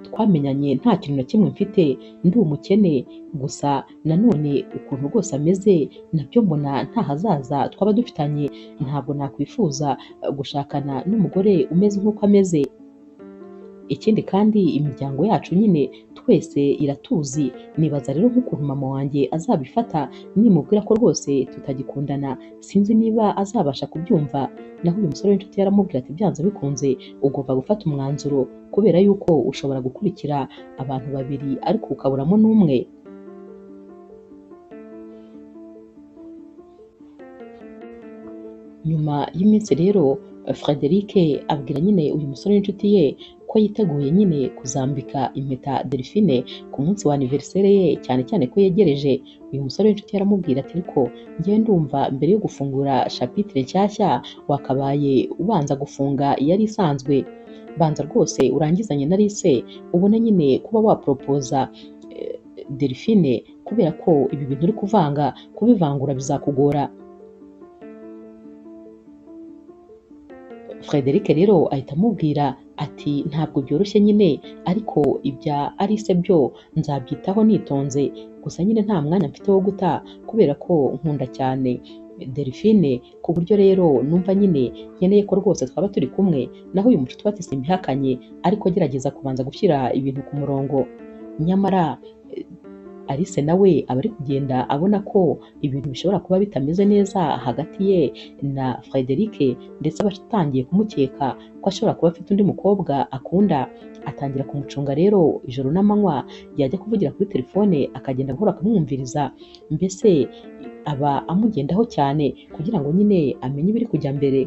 twamenyanye nta kintu na kimwe mfite, ndi umukene, gusa nanone ukuntu rwose ameze nabyo mbona nta hazaza twaba dufitanye, ntabwo nakwifuza gushakana n'umugore umeze nk'uko ameze. Ikindi kandi imiryango yacu nyine twese iratuzi, nibaza rero nk'ukuntu mama wanjye azabifata nimubwira ko rwose tutagikundana, sinzi niba azabasha kubyumva. Naho uyu musore w'inshuti yaramubwira ati byanze bikunze ugomba gufata umwanzuro, kubera yuko ushobora gukurikira abantu babiri ariko ukaburamo n'umwe. Nyuma y'iminsi rero Frederic abwira nyine uyu musore w'inshuti ye ko yiteguye nyine kuzambika impeta Delphine ku munsi wa anniversaire ye, cyane cyane ko yegereje. Uyu musore w'inshuti yaramubwira ati ariko njye ndumva mbere yo gufungura chapitre nshyashya wakabaye ubanza gufunga iyari isanzwe, banza rwose urangizanye na Alice ubone nyine kuba waporopoza Delphine, kubera ko ibi bintu uri kuvanga kubivangura bizakugora. Frederic rero ahita amubwira ati ntabwo byoroshye nyine, ariko ibya Alice byo nzabyitaho nitonze, gusa nyine nta mwanya mfite wo guta kubera ko nkunda cyane Delphine, ku buryo rero numva nyine nkeneye ko rwose twaba turi kumwe. Naho uyu mucuti ati simbihakanye, ariko gerageza kubanza gushyira ibintu ku murongo. Nyamara Alice nawe aba ari kugenda abona ko ibintu bishobora kuba bitameze neza hagati ye na Frederic, ndetse aba atangiye kumukeka ko ashobora kuba afite undi mukobwa akunda. Atangira kumucunga rero ijoro n'amanywa, yajya kuvugira kuri telefone akagenda guhora akamwumviriza, mbese aba amugendaho cyane kugira ngo nyine amenye ibiri kujya mbere.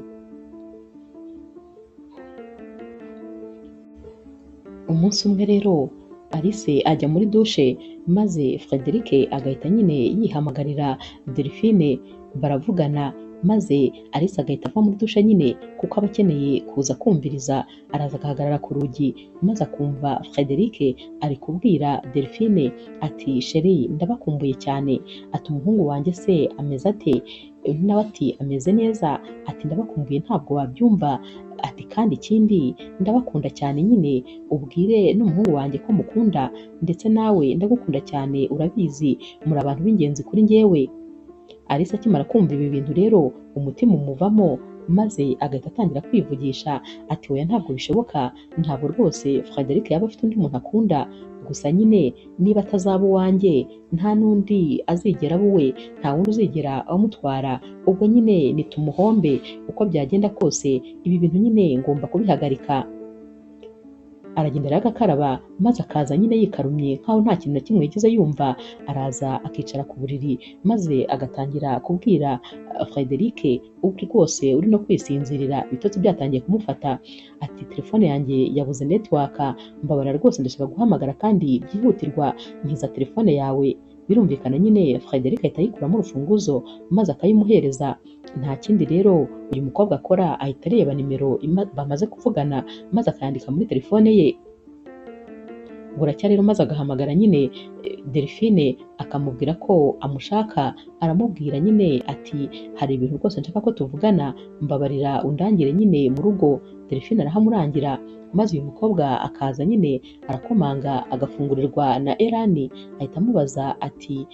Umunsi umwe rero Alice ajya muri dushe, maze Frederic agahita nyine yihamagarira Delphine, baravugana, maze Alice agahita ava muri dushe nyine kuko aba akeneye kuza kumviriza. Araza agahagarara ku rugi, maze akumva Frederic ari kubwira Delphine ati sheri ndabakumbuye cyane, ati umuhungu wanjye se ameze ate? Nawe ati ameze neza, ati ndabakumbuye ntabwo wabyumva, ati kandi ikindi ndabakunda cyane nyine ubwire n'umuhungu wanjye ko mukunda, ndetse nawe ndagukunda cyane urabizi muri abantu b'ingenzi kuri njyewe. Alice akimara kumva ibi bintu rero umutima umuvamo, maze agahita atangira kwivugisha ati oya ntabwo bishoboka, ntabwo rwose Frederic yaba afite undi muntu akunda, gusa nyine niba atazaba uwanjye nta n'undi azigera aba uwe, nta wundi uzigera amutwara, ubwo nyine nitumuhombe uko byagenda kose, ibi bintu nyine ngomba kubihagarika. aragenda rero agakaraba maze akaza nyine yikarumye nkaho nta kintu na kimwe yigeze yumva, araza akicara ku buriri maze agatangira kubwira Frederic ubwe rwose uri no kwisinzirira ibitotsi byatangiye kumufata, ati telefone yanjye yabuze network, mbabarira rwose ndashaka guhamagara kandi byihutirwa, nkiza telefone yawe. Birumvikana nyine Frederic ahita ayikuramo urufunguzo maze akayimuhereza. Nta kindi rero uyu mukobwa akora, ahita areba nimero bamaze kuvugana maze akayandika muri telefone ye. Buracya rero maze agahamagara nyine Delphine akamubwira ko amushaka, aramubwira nyine ati hari ibintu rwose nshaka ko tuvugana, mbabarira undangire nyine mu rugo. Delphine arahamurangira maze uyu mukobwa akaza nyine arakomanga, agafungurirwa na Elani, ahita amubaza ati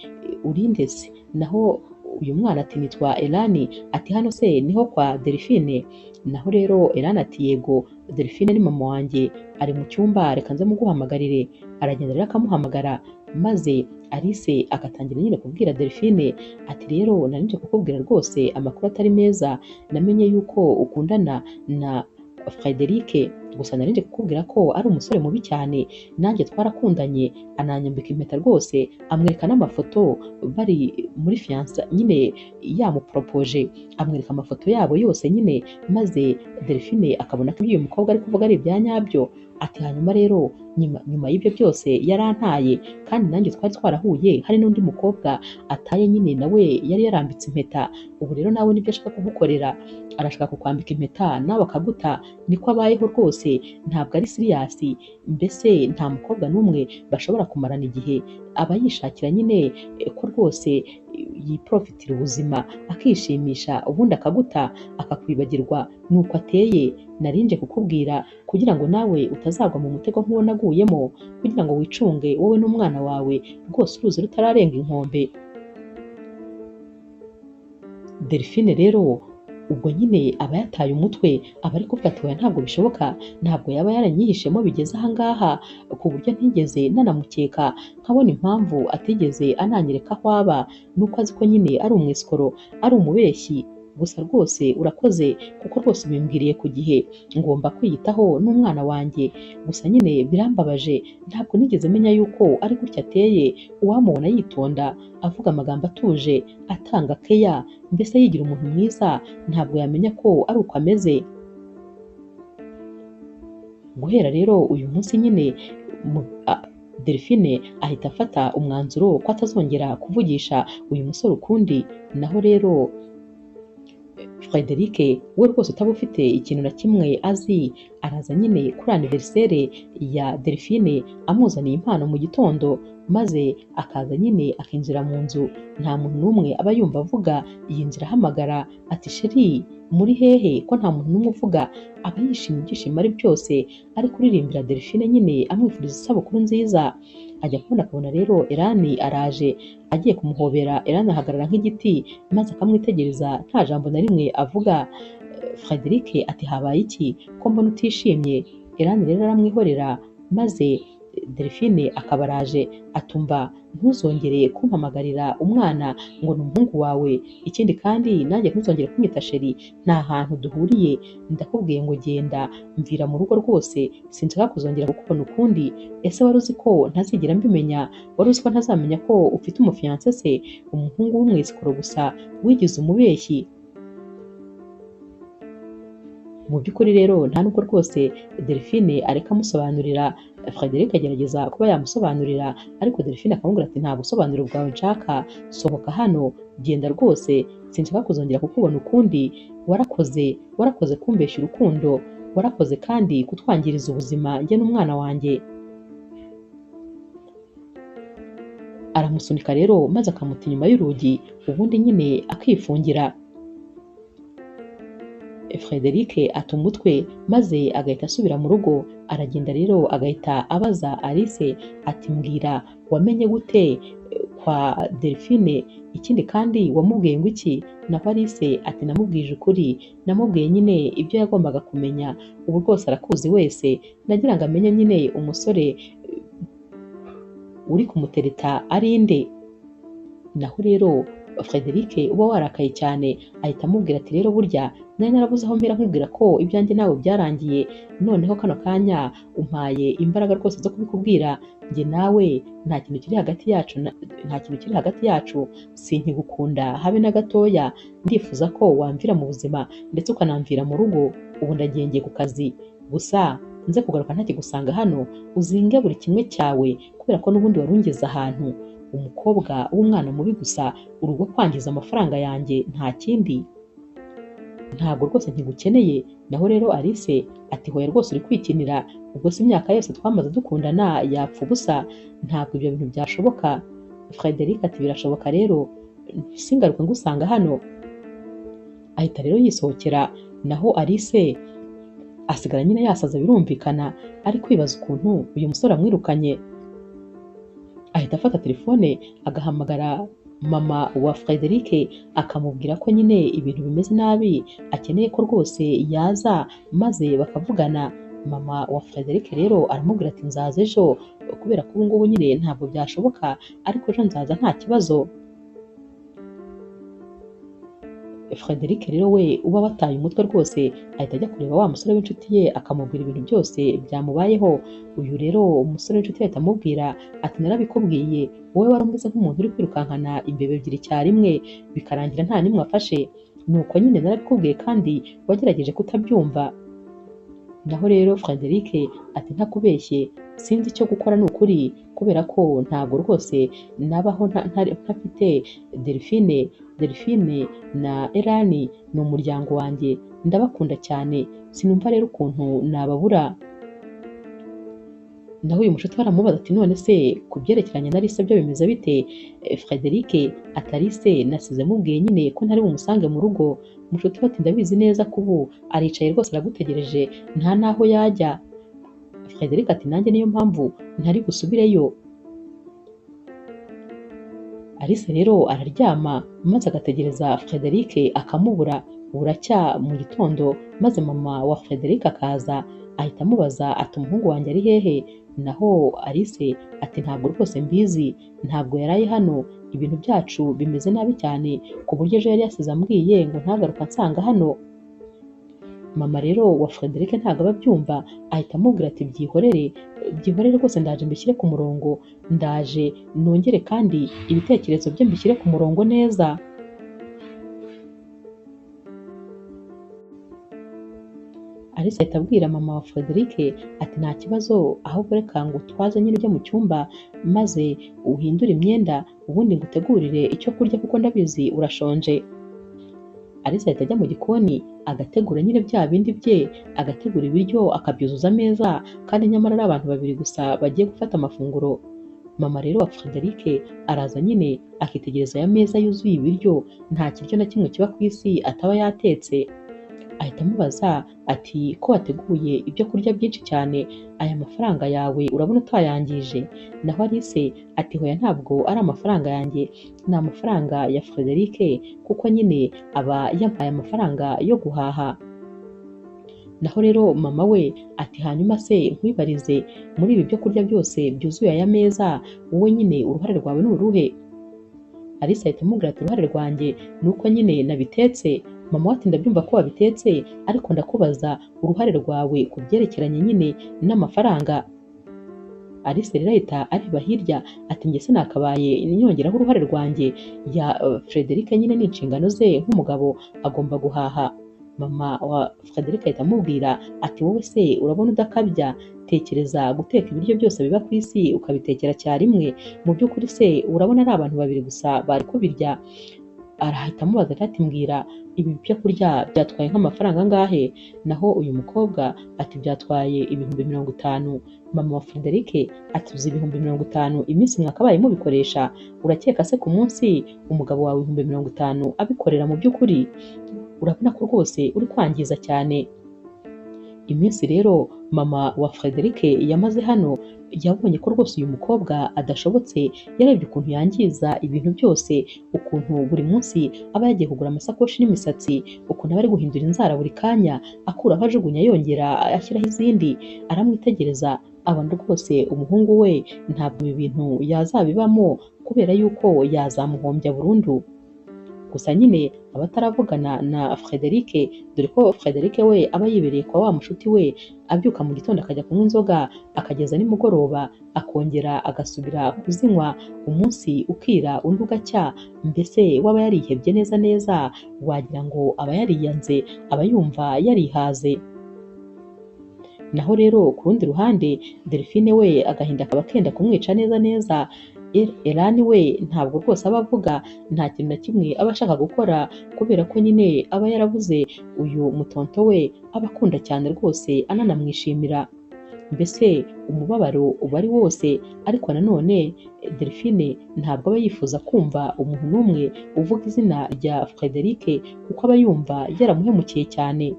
urinde se? Naho uyu mwana ati nitwa Elani, ati hano se niho kwa Delphine? Naho rero Elani ati yego, Delphine ni mama wanjye, ari mu cyumba, reka nze muguhamagarire. Aragenda rero akamuhamagara maze Alice agatangira nyine kubwira Delphine ati rero nari nje kukubwira rwose amakuru atari meza, namenye yuko ukundana na Frederic, gusa nari nje kukubwira ko ari umusore mubi cyane, nanjye twarakundanye, ananyambika impeta rwose, amwereka n'amafoto bari muri fiança nyine yamupropoje, amwereka amafoto yabo yose nyine, maze Delphine akabona ko uyu mukobwa ari kuvuga ari ibya nyabyo. Ati hanyuma rero nyuma y'ibyo byose yarantaye, kandi nanjye twari twarahuye, hari n'undi mukobwa ataye nyine nawe yari yarambitse impeta. Ubu rero nawe nibyo ashaka kugukorera, arashaka kukwambika impeta nawe akaguta. Niko abayeho rwose, ntabwo ari serious. Mbese nta mukobwa n'umwe bashobora kumarana igihe, aba yishakira nyine ko rwose yiprofitira ubuzima akishimisha, ubundi akaguta akakwibagirwa. Nuko ateye. Nari nje kukubwira kugira ngo nawe utazagwa mu mutego nk'uwo naguyemo, kugira ngo wicunge wowe n'umwana wawe, rwose uruzi rutararenga inkombe. Delphine rero ubwo nyine aba yataye umutwe, aba ari kuvuga ati ntabwo bishoboka, ntabwo yaba yaranyihishemo bigeze aha ngaha, ku buryo ntigeze nanamukeka, nkabona impamvu atigeze ananyereka aho aba, nuko azi ko nyine ari umwiskoro, ari umubeshyi. Gusa rwose urakoze, kuko rwose ubimbwiriye ku gihe, ngomba kwiyitaho n'umwana wanjye. Gusa nyine birambabaje, ntabwo nigeze menya yuko ari gutya ateye. Uwamubona yitonda, avuga amagambo atuje, atanga keya, mbese yigira umuntu mwiza, ntabwo yamenya ko ari uko ameze. Guhera rero uyu munsi nyine Delphine ahita afata umwanzuro ko atazongera kuvugisha uyu musore ukundi. Naho rero Frederic we rwose utaba ufite ikintu na kimwe azi, araza nyine kuri anniversaire ya Delphine amuzaniye impano mu gitondo, maze akaza nyine akinjira mu nzu. Nta muntu n'umwe aba yumva avuga, yinjira ahamagara ati sheri muri hehe, ko nta muntu n'umwe uvuga. Aba yishimye, ibyishimo ari byose, ari kuririmbira Delphine nyine amwifuriza isabukuru nziza. Ajya kubona akabona rero Elani araje, agiye kumuhobera. Elani ahagarara nk'igiti maze akamwitegereza, nta jambo na rimwe avuga. Frederic ati habaye iki ko mbona utishimye? Elani rero aramwihorera, maze Delphine akaba araje, atumva ntuzongere kumpamagarira umwana ngo ni umuhungu wawe, ikindi kandi nanjye ntuzongere kunyita sheri, nta hantu duhuriye, ndakubwiye ngo genda, mvira mu rugo rwose, sinshaka kuzongera kukubona ukundi. Ese wari uzi ko ntazigera mbimenya? Wari uzi ko ntazamenya ko ufite umufiance se, umuhungu w'umwisikoro gusa wigize umubeshyi? Mu by'ukuri rero nta nubwo rwose Delphine areka amusobanurira. Frederic agerageza kuba yamusobanurira, ariko Delphine akamubwira ati nta busobanuro bwawe nshaka, sohoka hano, genda rwose, sinshaka kuzongera kukubona ukundi. Warakoze kumbeshya urukundo, warakoze kandi kutwangiriza ubuzima njye n'umwana wanjye. Aramusunika rero maze akamuta inyuma y'urugi, ubundi nyine akifungira. Frederic ata umutwe maze agahita asubira mu rugo. Aragenda rero agahita abaza Alice ati mbwira, wamenye gute kwa Delphine? Ikindi kandi wamubwiye ngo iki? Naho Alice ati namubwije ukuri, namubwiye nyine ibyo yagombaga kumenya. Ubu rwose arakuzi wese, nagira ngo amenye nyine umusore uri kumutereta ari nde. Naho rero Frederic uba warakaye cyane ahita amubwira ati rero burya nari narabuze aho mpera nkubwira ko ibyanjye nawe byarangiye, noneho kano kanya umpaye imbaraga rwose zo kubikubwira, njye nawe nta kintu kiri hagati yacu nta kintu kiri hagati yacu, sinkigukunda habe na gatoya, ndifuza ko wamvira mu buzima ndetse ukanamvira mu rugo, ubu ndagiye ngiye ku kazi, gusa nze kugaruka ntakigusanga hano uzinge buri kimwe cyawe kubera ko n'ubundi wari ungeze ahantu umukobwa w'umwana mubi gusa urugo kwangiza amafaranga yanjye nta kindi, ntabwo rwose nkigukeneye. Naho rero Alice ati hoya rwose uri kwikinira, ubwo se imyaka yose twamaze dukundana yapfa ubusa, ntabwo ibyo bintu byashoboka. Frederic ati birashoboka rero singaruke ngusanga hano, ahita rero yisohokera. Naho Alice asigara nyine yasaza birumvikana, ari kwibaza ukuntu uyu musore amwirukanye. Ahita afata telefone agahamagara mama wa Frederic akamubwira ko nyine ibintu bimeze nabi, akeneye ko rwose yaza maze bakavugana. Mama wa Frederic rero aramubwira ati nzaza ejo kubera ko ubu ngubu nyine ntabwo byashoboka, ariko ejo nzaza nta kibazo. Frederic rero we uba wataye umutwe rwose ahita ajya kureba wa musore w'inshuti ye akamubwira ibintu byose byamubayeho. Uyu rero umusore w'inshuti ye ahita amubwira ati narabikubwiye, wowe wari umeze nk'umuntu uri kwirukankana imbeba ebyiri icyarimwe bikarangira nta n'imwe afashe, nuko nyine narabikubwiye kandi wagerageje kutabyumva. Naho rero Frederic ati ntakubeshye sinzi icyo gukora ni ukuri, kubera ko ntabwo rwose nabaho ntafite Delphine na Elani ni umuryango wanjye, ndabakunda cyane, sinumva rero ukuntu nababura. Naho uyu mushuti aramubaza ati none se ku byerekeranye na Alice byo bimeze bite? Frederic ati Alice nasize mubwiye nyine ko ntari bumusange mu rugo. Mushuti we ati ndabizi neza ko ubu aricaye rwose aragutegereje nta naho yajya. Frederic ati nanjye niyo mpamvu ntari busubireyo. Alice rero araryama maze agategereza Frederic akamubura. Buracya mu gitondo maze mama wa Frederic akaza ahita amubaza ati umuhungu wanjye ari hehe? Naho Alice ati ntabwo rwose mbizi, ntabwo yaraye hano, ibintu byacu bimeze nabi cyane ku buryo ejo yari yasize ambwiye ngo ntagaruka ansanga hano. Mama rero wa Frederic ntabwo aba abyumva ahita amubwira ati byihorere rwose ndaje mbishyire ku murongo, ndaje nongere kandi ibitekerezo bye mbishyire ku murongo neza. Alice ahita abwira mama wa Frederic ati nta kibazo, ahubwo reka ngo utwaze nyine ujya mu cyumba maze uhindure imyenda ubundi ngutegurire icyo kurya kuko ndabizi urashonje. Alice ahita ajya mu gikoni agategura nyine bya bindi bye, agategura ibiryo akabyuzuza ameza, kandi nyamara ari abantu babiri gusa bagiye gufata amafunguro. Mama rero wa Frederic araza nyine akitegereza aya meza yuzuye ibiryo, nta kiryo na kimwe kiba ku isi ataba yatetse. Ahita amubaza ati ko wateguye ibyo kurya byinshi cyane, aya mafaranga yawe urabona utayangije? Naho Alice ati hoya ntabwo ari amafaranga yanjye, ni amafaranga ya Frederic kuko nyine aba yampaye amafaranga yo guhaha. Naho rero mama we ati hanyuma se nkwibarize, muri ibi byo kurya byose byuzuye aya meza wowe nyine uruhare rwawe ni uruhe? Alice ahita amubwira ati uruhare rwanjye ni uko nyine nabitetse. Mama we ati ndabyumva ko wabitetse, ariko ndakubaza uruhare rwawe ku byerekeranye nyine n'amafaranga. Alice rero ahita areba hirya ati njye se nakabaye nyongeraho uruhare rwanjye, ya Frederic nyine ni inshingano ze nk'umugabo agomba guhaha. Mama wa Frederic ahita amubwira ati wowe se urabona udakabya, tekereza guteka ibiryo byose biba ku isi ukabitekera cyarimwe, mu by'ukuri se urabona ari abantu babiri gusa bari kubirya? Arahita amubaza ati mbwira ibi byo kurya byatwaye nk'amafaranga angahe? Naho uyu mukobwa ati byatwaye ibihumbi 50. Mama wa Frederic ati uzi ibihumbi 50 iminsi mwakabaye mubikoresha? Urakeka se ku munsi umugabo wawe ibihumbi 50 abikorera mu by'ukuri? Urabona ko rwose uri kwangiza cyane. Iminsi rero mama wa Frederic yamaze hano yabonye ko rwose uyu mukobwa adashobotse, yarebye ukuntu yangiza ibintu byose, ukuntu buri munsi aba yagiye kugura amasakoshi n'imisatsi, ukuntu aba ari guhindura inzara buri kanya akuraho ajugunya yongera ashyiraho izindi. Aramwitegereza abona rwose umuhungu we ntabwo ibi bintu yazabibamo kubera yuko yazamuhombya burundu. gusa nyine aba ataravugana na Frederic, dore ko Frederic we aba yibereye kwa wa mushuti we, abyuka mu gitondo akajya kunywa inzoga akageza nimugoroba, akongera agasubira kuzinywa, umunsi ukira undi ugacya, mbese waba yarihebye neza neza, wagira ngo aba yariyanze, aba yumva yarihaze. Naho rero ku rundi ruhande Delphine we agahinda kaba kenda kumwica neza neza. Elani we ntabwo rwose aba avuga, nta kintu na kimwe aba ashaka gukora, kubera ko nyine aba yarabuze uyu mutonto we aba akunda cyane rwose ananamwishimira. Mbese umubabaro uba ari wose, ariko nanone Delphine ntabwo aba yifuza kumva umuntu n'umwe uvuga izina rya Frederic, kuko aba yumva yaramuhemukiye cyane.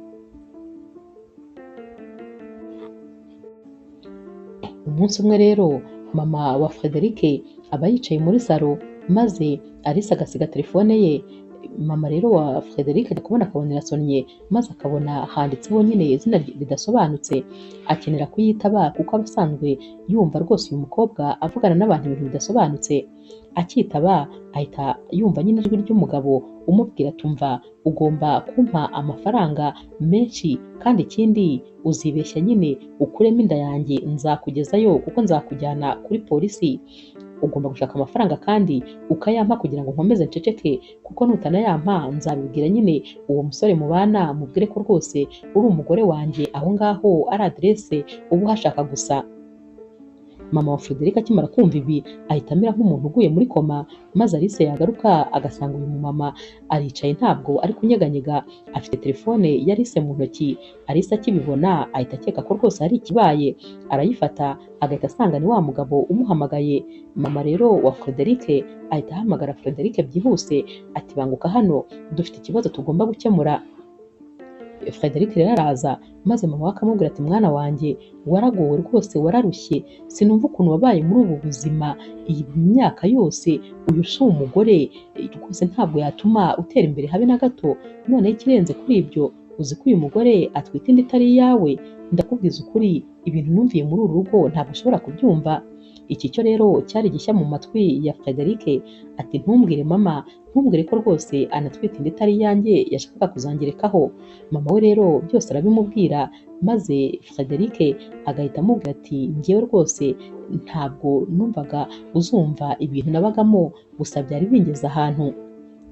Umunsi umwe rero mama wa Frederic aba yicaye muri salo, maze Alice agasiga telefone ye. Mama rero wa Frederic ajya kubona akabona irasonnye, maze akabona handitseho nyine izina ridasobanutse, akenera kuyitaba kuko aba asanzwe yumva rwose uyu mukobwa avugana n'abantu ibintu bidasobanutse. Akitaba ahita yumva nyine ijwi ry'umugabo umubwira tumva ugomba kumpa amafaranga menshi, kandi ikindi uzibeshya nyine ukuremo inda yanjye nzakugezayo kuko nzakujyana kuri polisi. Ugomba gushaka amafaranga kandi ukayampa kugira ngo nkomeze nceceke, kuko nutanayampa nzabibwira nyine uwo musore mubana, mubwire ko rwose uri umugore wanjye, aho ngaho ari aderese uba uhashaka gusa. Mama wa Frederic akimara kumva ibi ahita amera nk'umuntu uguye muri koma, maze Alice yagaruka agasanga uyu mumama aricaye ntabwo ari kunyeganyega, afite telefone ya Alice mu ntoki. Alice akibibona ahita akeka ko rwose hari ikibaye, arayifata agahita asanga ni wa mugabo umuhamagaye. Mama rero wa Frederic ahita ahamagara Frederic byihuse ati banguka hano, dufite ikibazo tugomba gukemura. Frederic rero araza, maze mama we akamubwira ati mwana wanjye waragowe rwose, wararushye, sinumva ukuntu wabaye muri ubu buzima iyi myaka yose, uyu si umugore rwose, ntabwo yatuma utera imbere habe na gato. Noneho ikirenze kuri ibyo, uzi ko uyu mugore atwite inda itari iyawe. Ndakubwiza ukuri, ibintu numviye muri uru rugo ntabwo ushobora kubyumva. Iki cyo rero cyari gishya mu matwi ya Frederic, ati ntumbwire mama, ntumbwire ko rwose anatwite inda itari iyanjye yashakaga kuzangerekaho. Mama we rero byose arabimubwira, maze Frederic agahita amubwira ati njyewe rwose ntabwo numvaga uzumva ibintu nabagamo, gusa byari bingeze ahantu.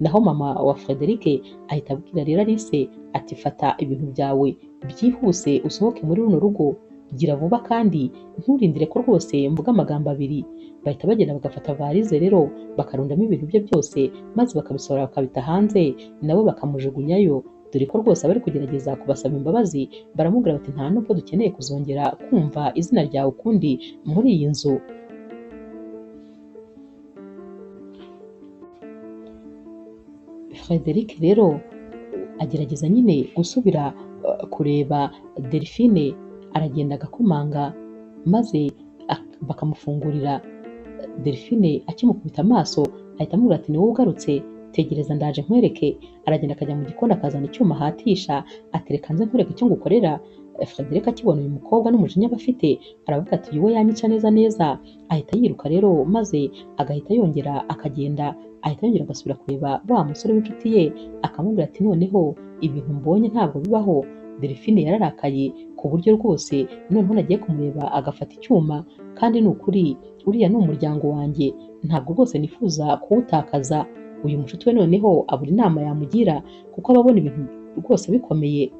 Naho mama wa Frederic ahita abwira rero Alice ati fata ibintu byawe byihuse usohoke muri runo rugo, gira vuba kandi nturindire ko rwose mvuga amagambo abiri. Bahita bagenda bagafata varize rero bakarundamo ibintu bye byose, maze bakabisohora bakabita hanze, nabo bakamujugunyayo, dore ko rwose bari kugerageza kubasaba imbabazi. Baramubwira bati nta nubwo dukeneye kuzongera kumva izina ryawe ukundi muri iyi nzu. Frederic rero agerageza nyine gusubira kureba Delphine, aragenda agakomanga, maze bakamufungurira. Delphine akimukubita amaso ahita amubwira ati ni wowe ugarutse, tegereza ndaje nkwereke. Aragenda akajya mu gikoni akazana icyuma ahatisha, atereka nze nkwereke icyo ngukorera. Frederic akibona uyu mukobwa n'umujinya aba afite, aravuga ati uyu we yanyica neza neza. Ahita yiruka rero, maze agahita yongera akagenda, ahita yongera agasubira kureba wa musore w'inshuti ye, akamubwira ati noneho ibintu mbonye ntabwo bibaho. Delphine yararakaye ku buryo rwose noneho nagiye kumureba agafata icyuma, kandi ni ukuri uriya ni umuryango wanjye, ntabwo rwose nifuza kuwutakaza. Uyu mushuti we noneho abura inama yamugira, kuko aba abona ibintu rwose bikomeye.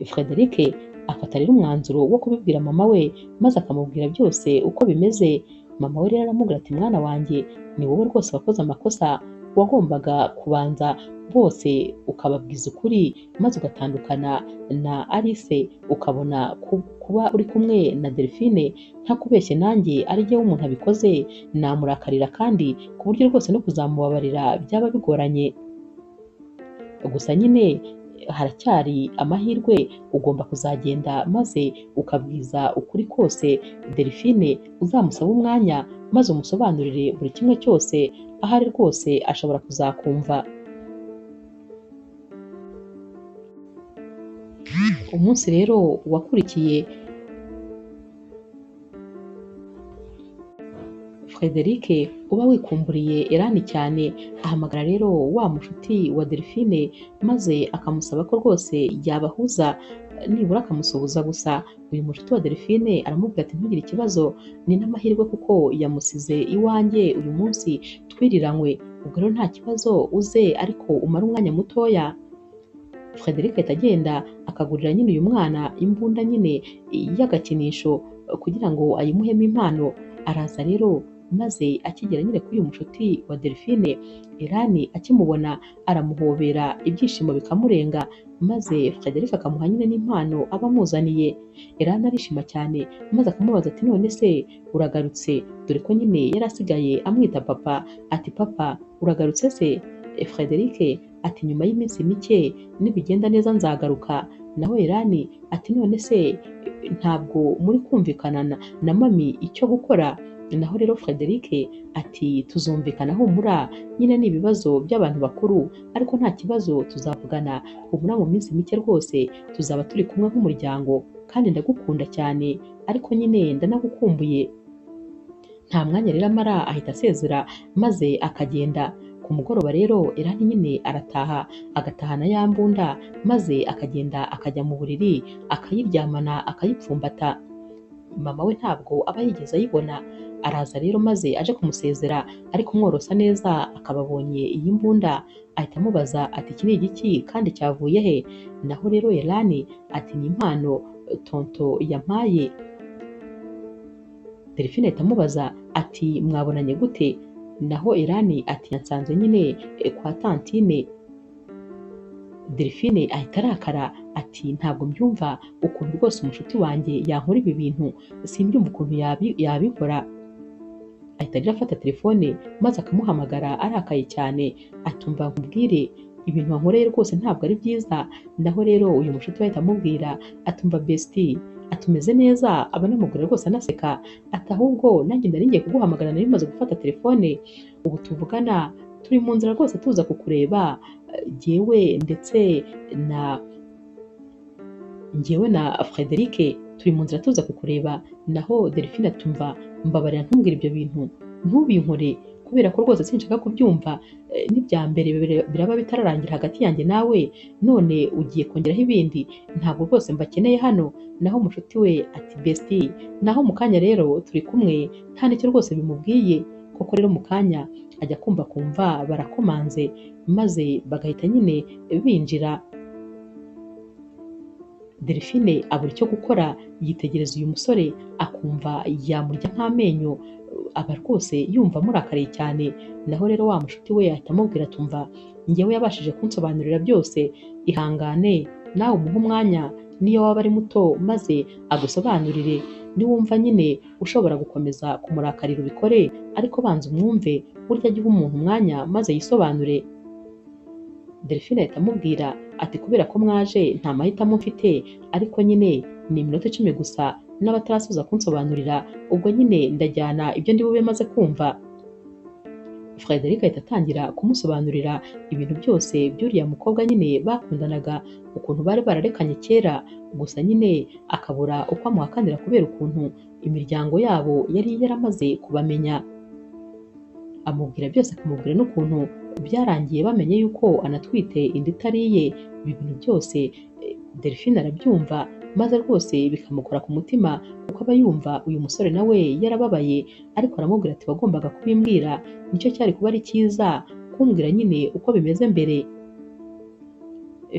Frederic afata rero umwanzuro wo kubibwira mama we, maze akamubwira byose uko bimeze. Mama we rero aramubwira ati mwana wanjye, ni wowe rwose wakoze amakosa, wagombaga kubanza bose ukababwiza ukuri, maze ugatandukana na Alice, ukabona kuba uri kumwe na Delphine. Ntakubeshye nanjye ari jyewe umuntu abikoze namurakarira, kandi ku buryo rwose no kuzamubabarira byaba bigoranye. Gusa nyine haracyari amahirwe, ugomba kuzagenda maze ukabwiza ukuri kose Delphine, uzamusaba umwanya maze umusobanurire buri kimwe cyose, ahari rwose ashobora kuzakumva. Umunsi rero wakurikiye, Frederic uba wikumburiye Elani cyane ahamagara rero wa mushuti wa Delphine maze akamusaba ko rwose yabahuza nibura akamusuhuza gusa. Uyu mushuti wa Delphine aramubwira ati ntugire ikibazo, ni n'amahirwe kuko yamusize iwanjye uyu munsi twiriranywe, ubwo rero nta kibazo uze ariko umara umwanya mutoya. Frederic ahita agenda akagurira nyine uyu mwana imbunda nyine y'agakinisho kugira ngo ayimuhemo impano. Araza rero maze akigera nyine kuri uyu mushuti wa Delphine, Elani akimubona aramuhobera ibyishimo bikamurenga, maze Frederic akamuha nyine n'impano aba amuzaniye. Elani arishima cyane maze akamubaza ati none se uragarutse, dore ko nyine yari asigaye amwita papa. Ati papa uragarutse se? Frederic ati nyuma y'iminsi mike nibigenda neza nzagaruka. Naho Elani ati none se ntabwo muri kumvikana na mami icyo gukora? Naho rero Frederic ati tuzumvikana humura, nyine ni ibibazo by'abantu bakuru ariko nta kibazo tuzavugana, humura mu minsi mike rwose tuzaba turi kumwe nk'umuryango, kandi ndagukunda cyane ariko nyine ndanagukumbuye. Nta mwanya rero amara ahita asezera maze akagenda. Ku mugoroba rero Elani nyine arataha agatahana ya mbunda maze akagenda akajya mu buriri akayiryamana akayipfumbata. Mama we ntabwo aba yigeze ayibona. Araza rero maze aje kumusezera ari kumworosa neza akaba abonye iyi mbunda, ahita amubaza ati iki ni igiki kandi cyavuye he? Naho rero Elani ati ni impano tonto yampaye. Delphine ahita amubaza ati mwabonanye gute? Naho Elani ati yansanze nyine kwa tantine. Delphine ahita arakara ati ntabwo mbyumva ukuntu rwose umushuti wanjye yankora ibi bintu, simbyumva ukuntu yabikora. Ahita rero afata telefone maze akamuhamagara arakaye cyane, atumva nkubwire ibintu wankoreye rwose ntabwo ari byiza. Naho rero uyu mushuti we ahita amubwira atumva bestie atumeze neza, aba anamubwira rwose anaseka ati ahubwo nanjye nari ngiye kuguhamagara, nari maze gufata telefone, ubu tuvugana turi mu nzira rwose tuza kukureba, njyewe na Frederic turi mu nzira tuza kukureba. Naho Delphine atumva mbabarira ntumbwire ibyo bintu, ntubinkore kubera ko rwose sinshaka kubyumva, n'ibya mbere biraba bitararangira hagati yanjye nawe, none ugiye kongeraho ibindi, ntabwo rwose mbakeneye hano. Naho umushuti we ati bestie, naho mu kanya rero turi kumwe nta n'icyo rwose bimubwiye. Koko rero mu kanya ajya kumva barakomanze maze bagahita nyine binjira. Delphine abura icyo gukora, yitegereza uyu musore akumva yamurya nk'amenyo, aba rwose yumva amurakariye cyane. Naho rero wa mushuti we ahita amubwira atumva njyewe yabashije kunsobanurira byose, ihangane nawe umuhe umwanya niyo waba ari muto maze agusobanurire. Niwumva nyine ushobora gukomeza kumurakarira ubikore, ariko banza umwumve, burya ajya uha umuntu umwanya maze yisobanure. Delphine ahita amubwira ati kubera ko mwaje nta mahitamo mfite, ariko nyine ni iminota 10 gusa n'abatarasoza kunsobanurira, ubwo nyine ndajyana ibyo ndi bube maze kumva. Frederic ahita atangira kumusobanurira ibintu byose by'uriya mukobwa nyine bakundanaga, ukuntu bari bararekanye kera, gusa nyine akabura uko amuhakanira kubera ukuntu imiryango yabo yari yaramaze kubamenya. Amubwira byose, akamubwira n'ukuntu byarangiye bamenye yuko anatwite inda itari iye. Ibi bintu byose Delphine arabyumva maze rwose bikamukora ku mutima, kuko aba yumva uyu musore nawe yarababaye, ariko aramubwira ati wagombaga kubimbwira, nicyo cyari kuba ari cyiza kumbwira nyine uko bimeze mbere.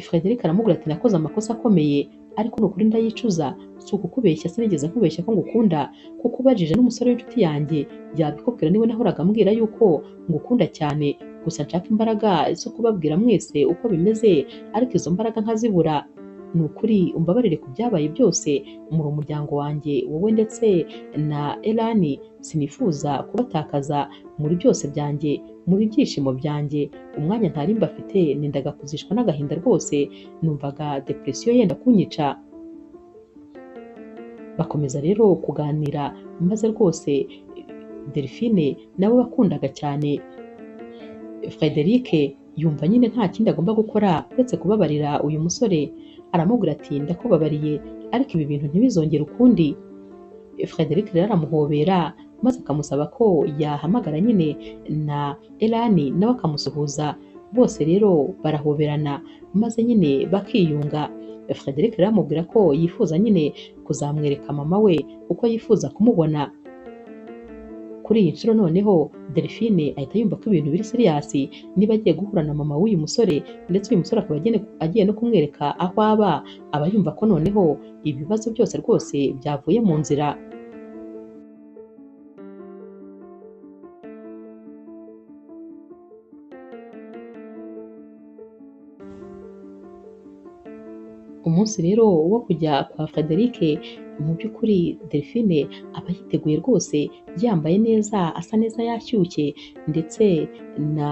Frederic aramubwira ati nakoze amakosa akomeye, ariko ni ukuri ndayicuza, si ukukubeshya, sinigeze nkubeshya ko ngukunda, kuko ubajije n'umusore w'inshuti yanjye yabikubwira, niwe nahoraga ambwira yuko ngukunda cyane, gusa nshaka imbaraga zo kubabwira mwese uko bimeze, ariko izo mbaraga nkazibura. Ni ukuri umbabarire ku byabaye byose, muri umuryango wanjye wowe ndetse na Elani, sinifuza kubatakaza muri byose byanjye, muri byishimo byanjye. Umwanya ntari mbafite nendaga kuzishwa n'agahinda rwose, numvaga depression yenda kunyica. Bakomeza rero kuganira maze rwose Delphine nawe wakundaga cyane Frederic yumva nyine nta kindi agomba gukora uretse kubabarira uyu musore. Aramubwira ati ndakubabariye, ariko ibi bintu ntibizongere ukundi. Frederic rero aramuhobera maze akamusaba ko yahamagara nyine na Elani nawe akamusuhuza. Bose rero barahoberana maze nyine bakiyunga. Frederic rero amubwira ko yifuza nyine kuzamwereka mama we uko yifuza kumubona. Kuri iyi nshuro noneho Delphine ahita yumva ko ibintu biri siriyasi, niba agiye guhura na mama w'uyu musore, ndetse uyu musore akaba agiye no kumwereka aho aba yumva ko noneho ibibazo byose rwose byavuye mu nzira. Umunsi rero wo kujya kwa Frederic, mu by'ukuri Delphine aba yiteguye rwose, yambaye neza, asa neza, yashyushye, ndetse na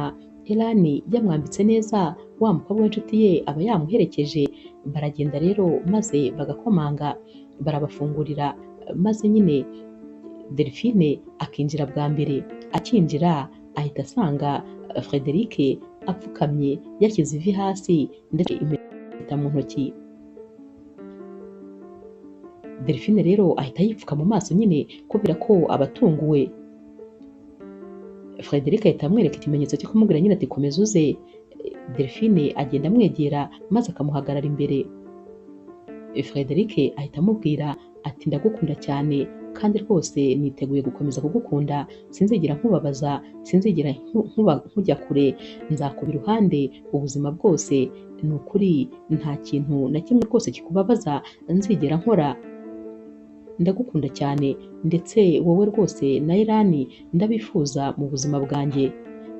Elani yamwambitse neza, wa mukobwa w'inshuti ye aba yamuherekeje. Baragenda rero maze bagakomanga, barabafungurira, maze nyine Delphine akinjira bwa mbere. Akinjira ahita asanga Frederic apfukamye yashyize ivi hasi ndetse impeta mu ntoki. Delphine rero ahita yipfuka mu maso nyine kubera ko abatunguwe. Frederic ahita amwereka ikimenyetso cyo kumubwira nyine ati komeza uze. Delphine agenda amwegera maze akamuhagarara imbere. Frederic ahita amubwira ati ndagukunda cyane kandi rwose niteguye gukomeza kugukunda, sinzigera nkubabaza, sinzigera nkujya kure, nzakuba iruhande ubuzima bwose. Ni ukuri nta kintu na kimwe rwose kikubabaza nzigera nkora. Ndagukunda cyane, ndetse wowe rwose na Elani ndabifuza mu buzima bwanjye.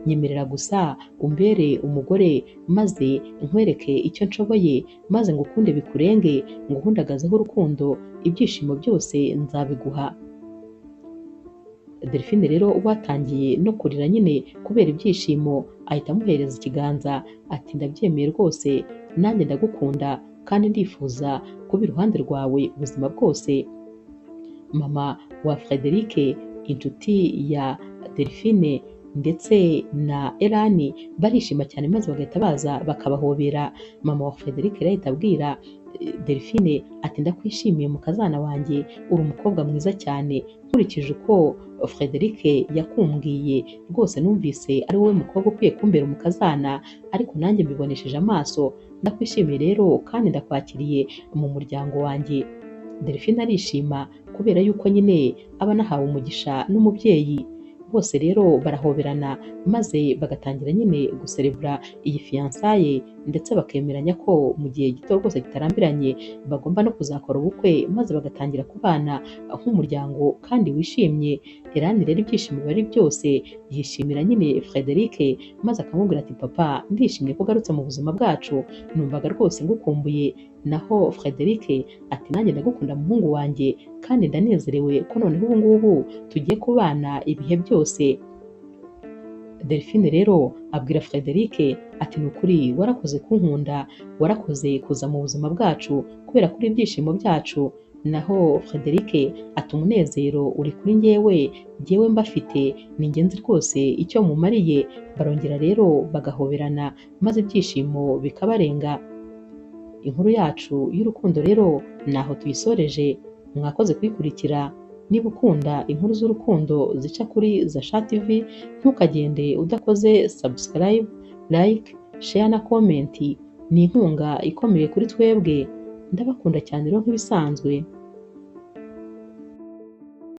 Nyemerera gusa umbere umugore, maze nkwereke icyo nshoboye, maze ngukunde bikurenge, nguhundagazeho urukundo, ibyishimo byose nzabiguha. Delphine rero watangiye no kurira nyine kubera ibyishimo, ahita amuhereza ikiganza ati ndabyemeye rwose, nanjye ndagukunda kandi ndifuza kuba iruhande rwawe ubuzima bwose. Mama wa Frederic, inshuti ya Delphine ndetse na Elani barishima cyane maze bagahita baza bakabahobera. Mama wa Frederic rero ahita abwira Delphine ati ndakwishimiye mukazana wanjye, uri umukobwa mwiza cyane, nkurikije uko Frederic yakumbwiye, rwose numvise ari wowe mukobwa ukwiye kumbera umukazana, ariko nanjye mbibonesheje amaso. Ndakwishimiye rero kandi ndakwakiriye mu muryango wanjye. Delphine arishima kubera yuko nyine aba anahawe umugisha n'umubyeyi. Bose rero barahoberana maze bagatangira nyine guserebura iyi fiyansaye, ndetse bakemeranya ko mu gihe gito rwose kitarambiranye bagomba no kuzakora ubukwe, maze bagatangira kubana nk'umuryango kandi wishimye. Elani rero ibyishimo biba ari byose, yishimira nyine Frederic maze akamubwira ati papa, ndishimye ko ugarutse mu buzima bwacu, numvaga rwose ngukumbuye. Naho Frederic ati nanjye ndagukunda muhungu wanjye, kandi ndanezerewe ko noneho ubu ngubu tugiye kubana ibihe byose. Delphine rero abwira Frederic ati ni ukuri warakoze kunkunda, warakoze kuza mu buzima bwacu kubera kuri ibyishimo byacu. Naho Frederic ati umunezero uri kuri njyewe mbafite, ni ingenzi rwose icyo mumariye. Barongera rero bagahoberana maze ibyishimo bikabarenga. Inkuru yacu y'urukundo rero naho tuyisoreje. Mwakoze kuyikurikira. Niba ukunda inkuru z'urukundo zica kuri Zasha TV, ntukagende udakoze subscribe, like, share na comment. Ni inkunga ikomeye kuri twebwe. Ndabakunda cyane rero nk'ibisanzwe.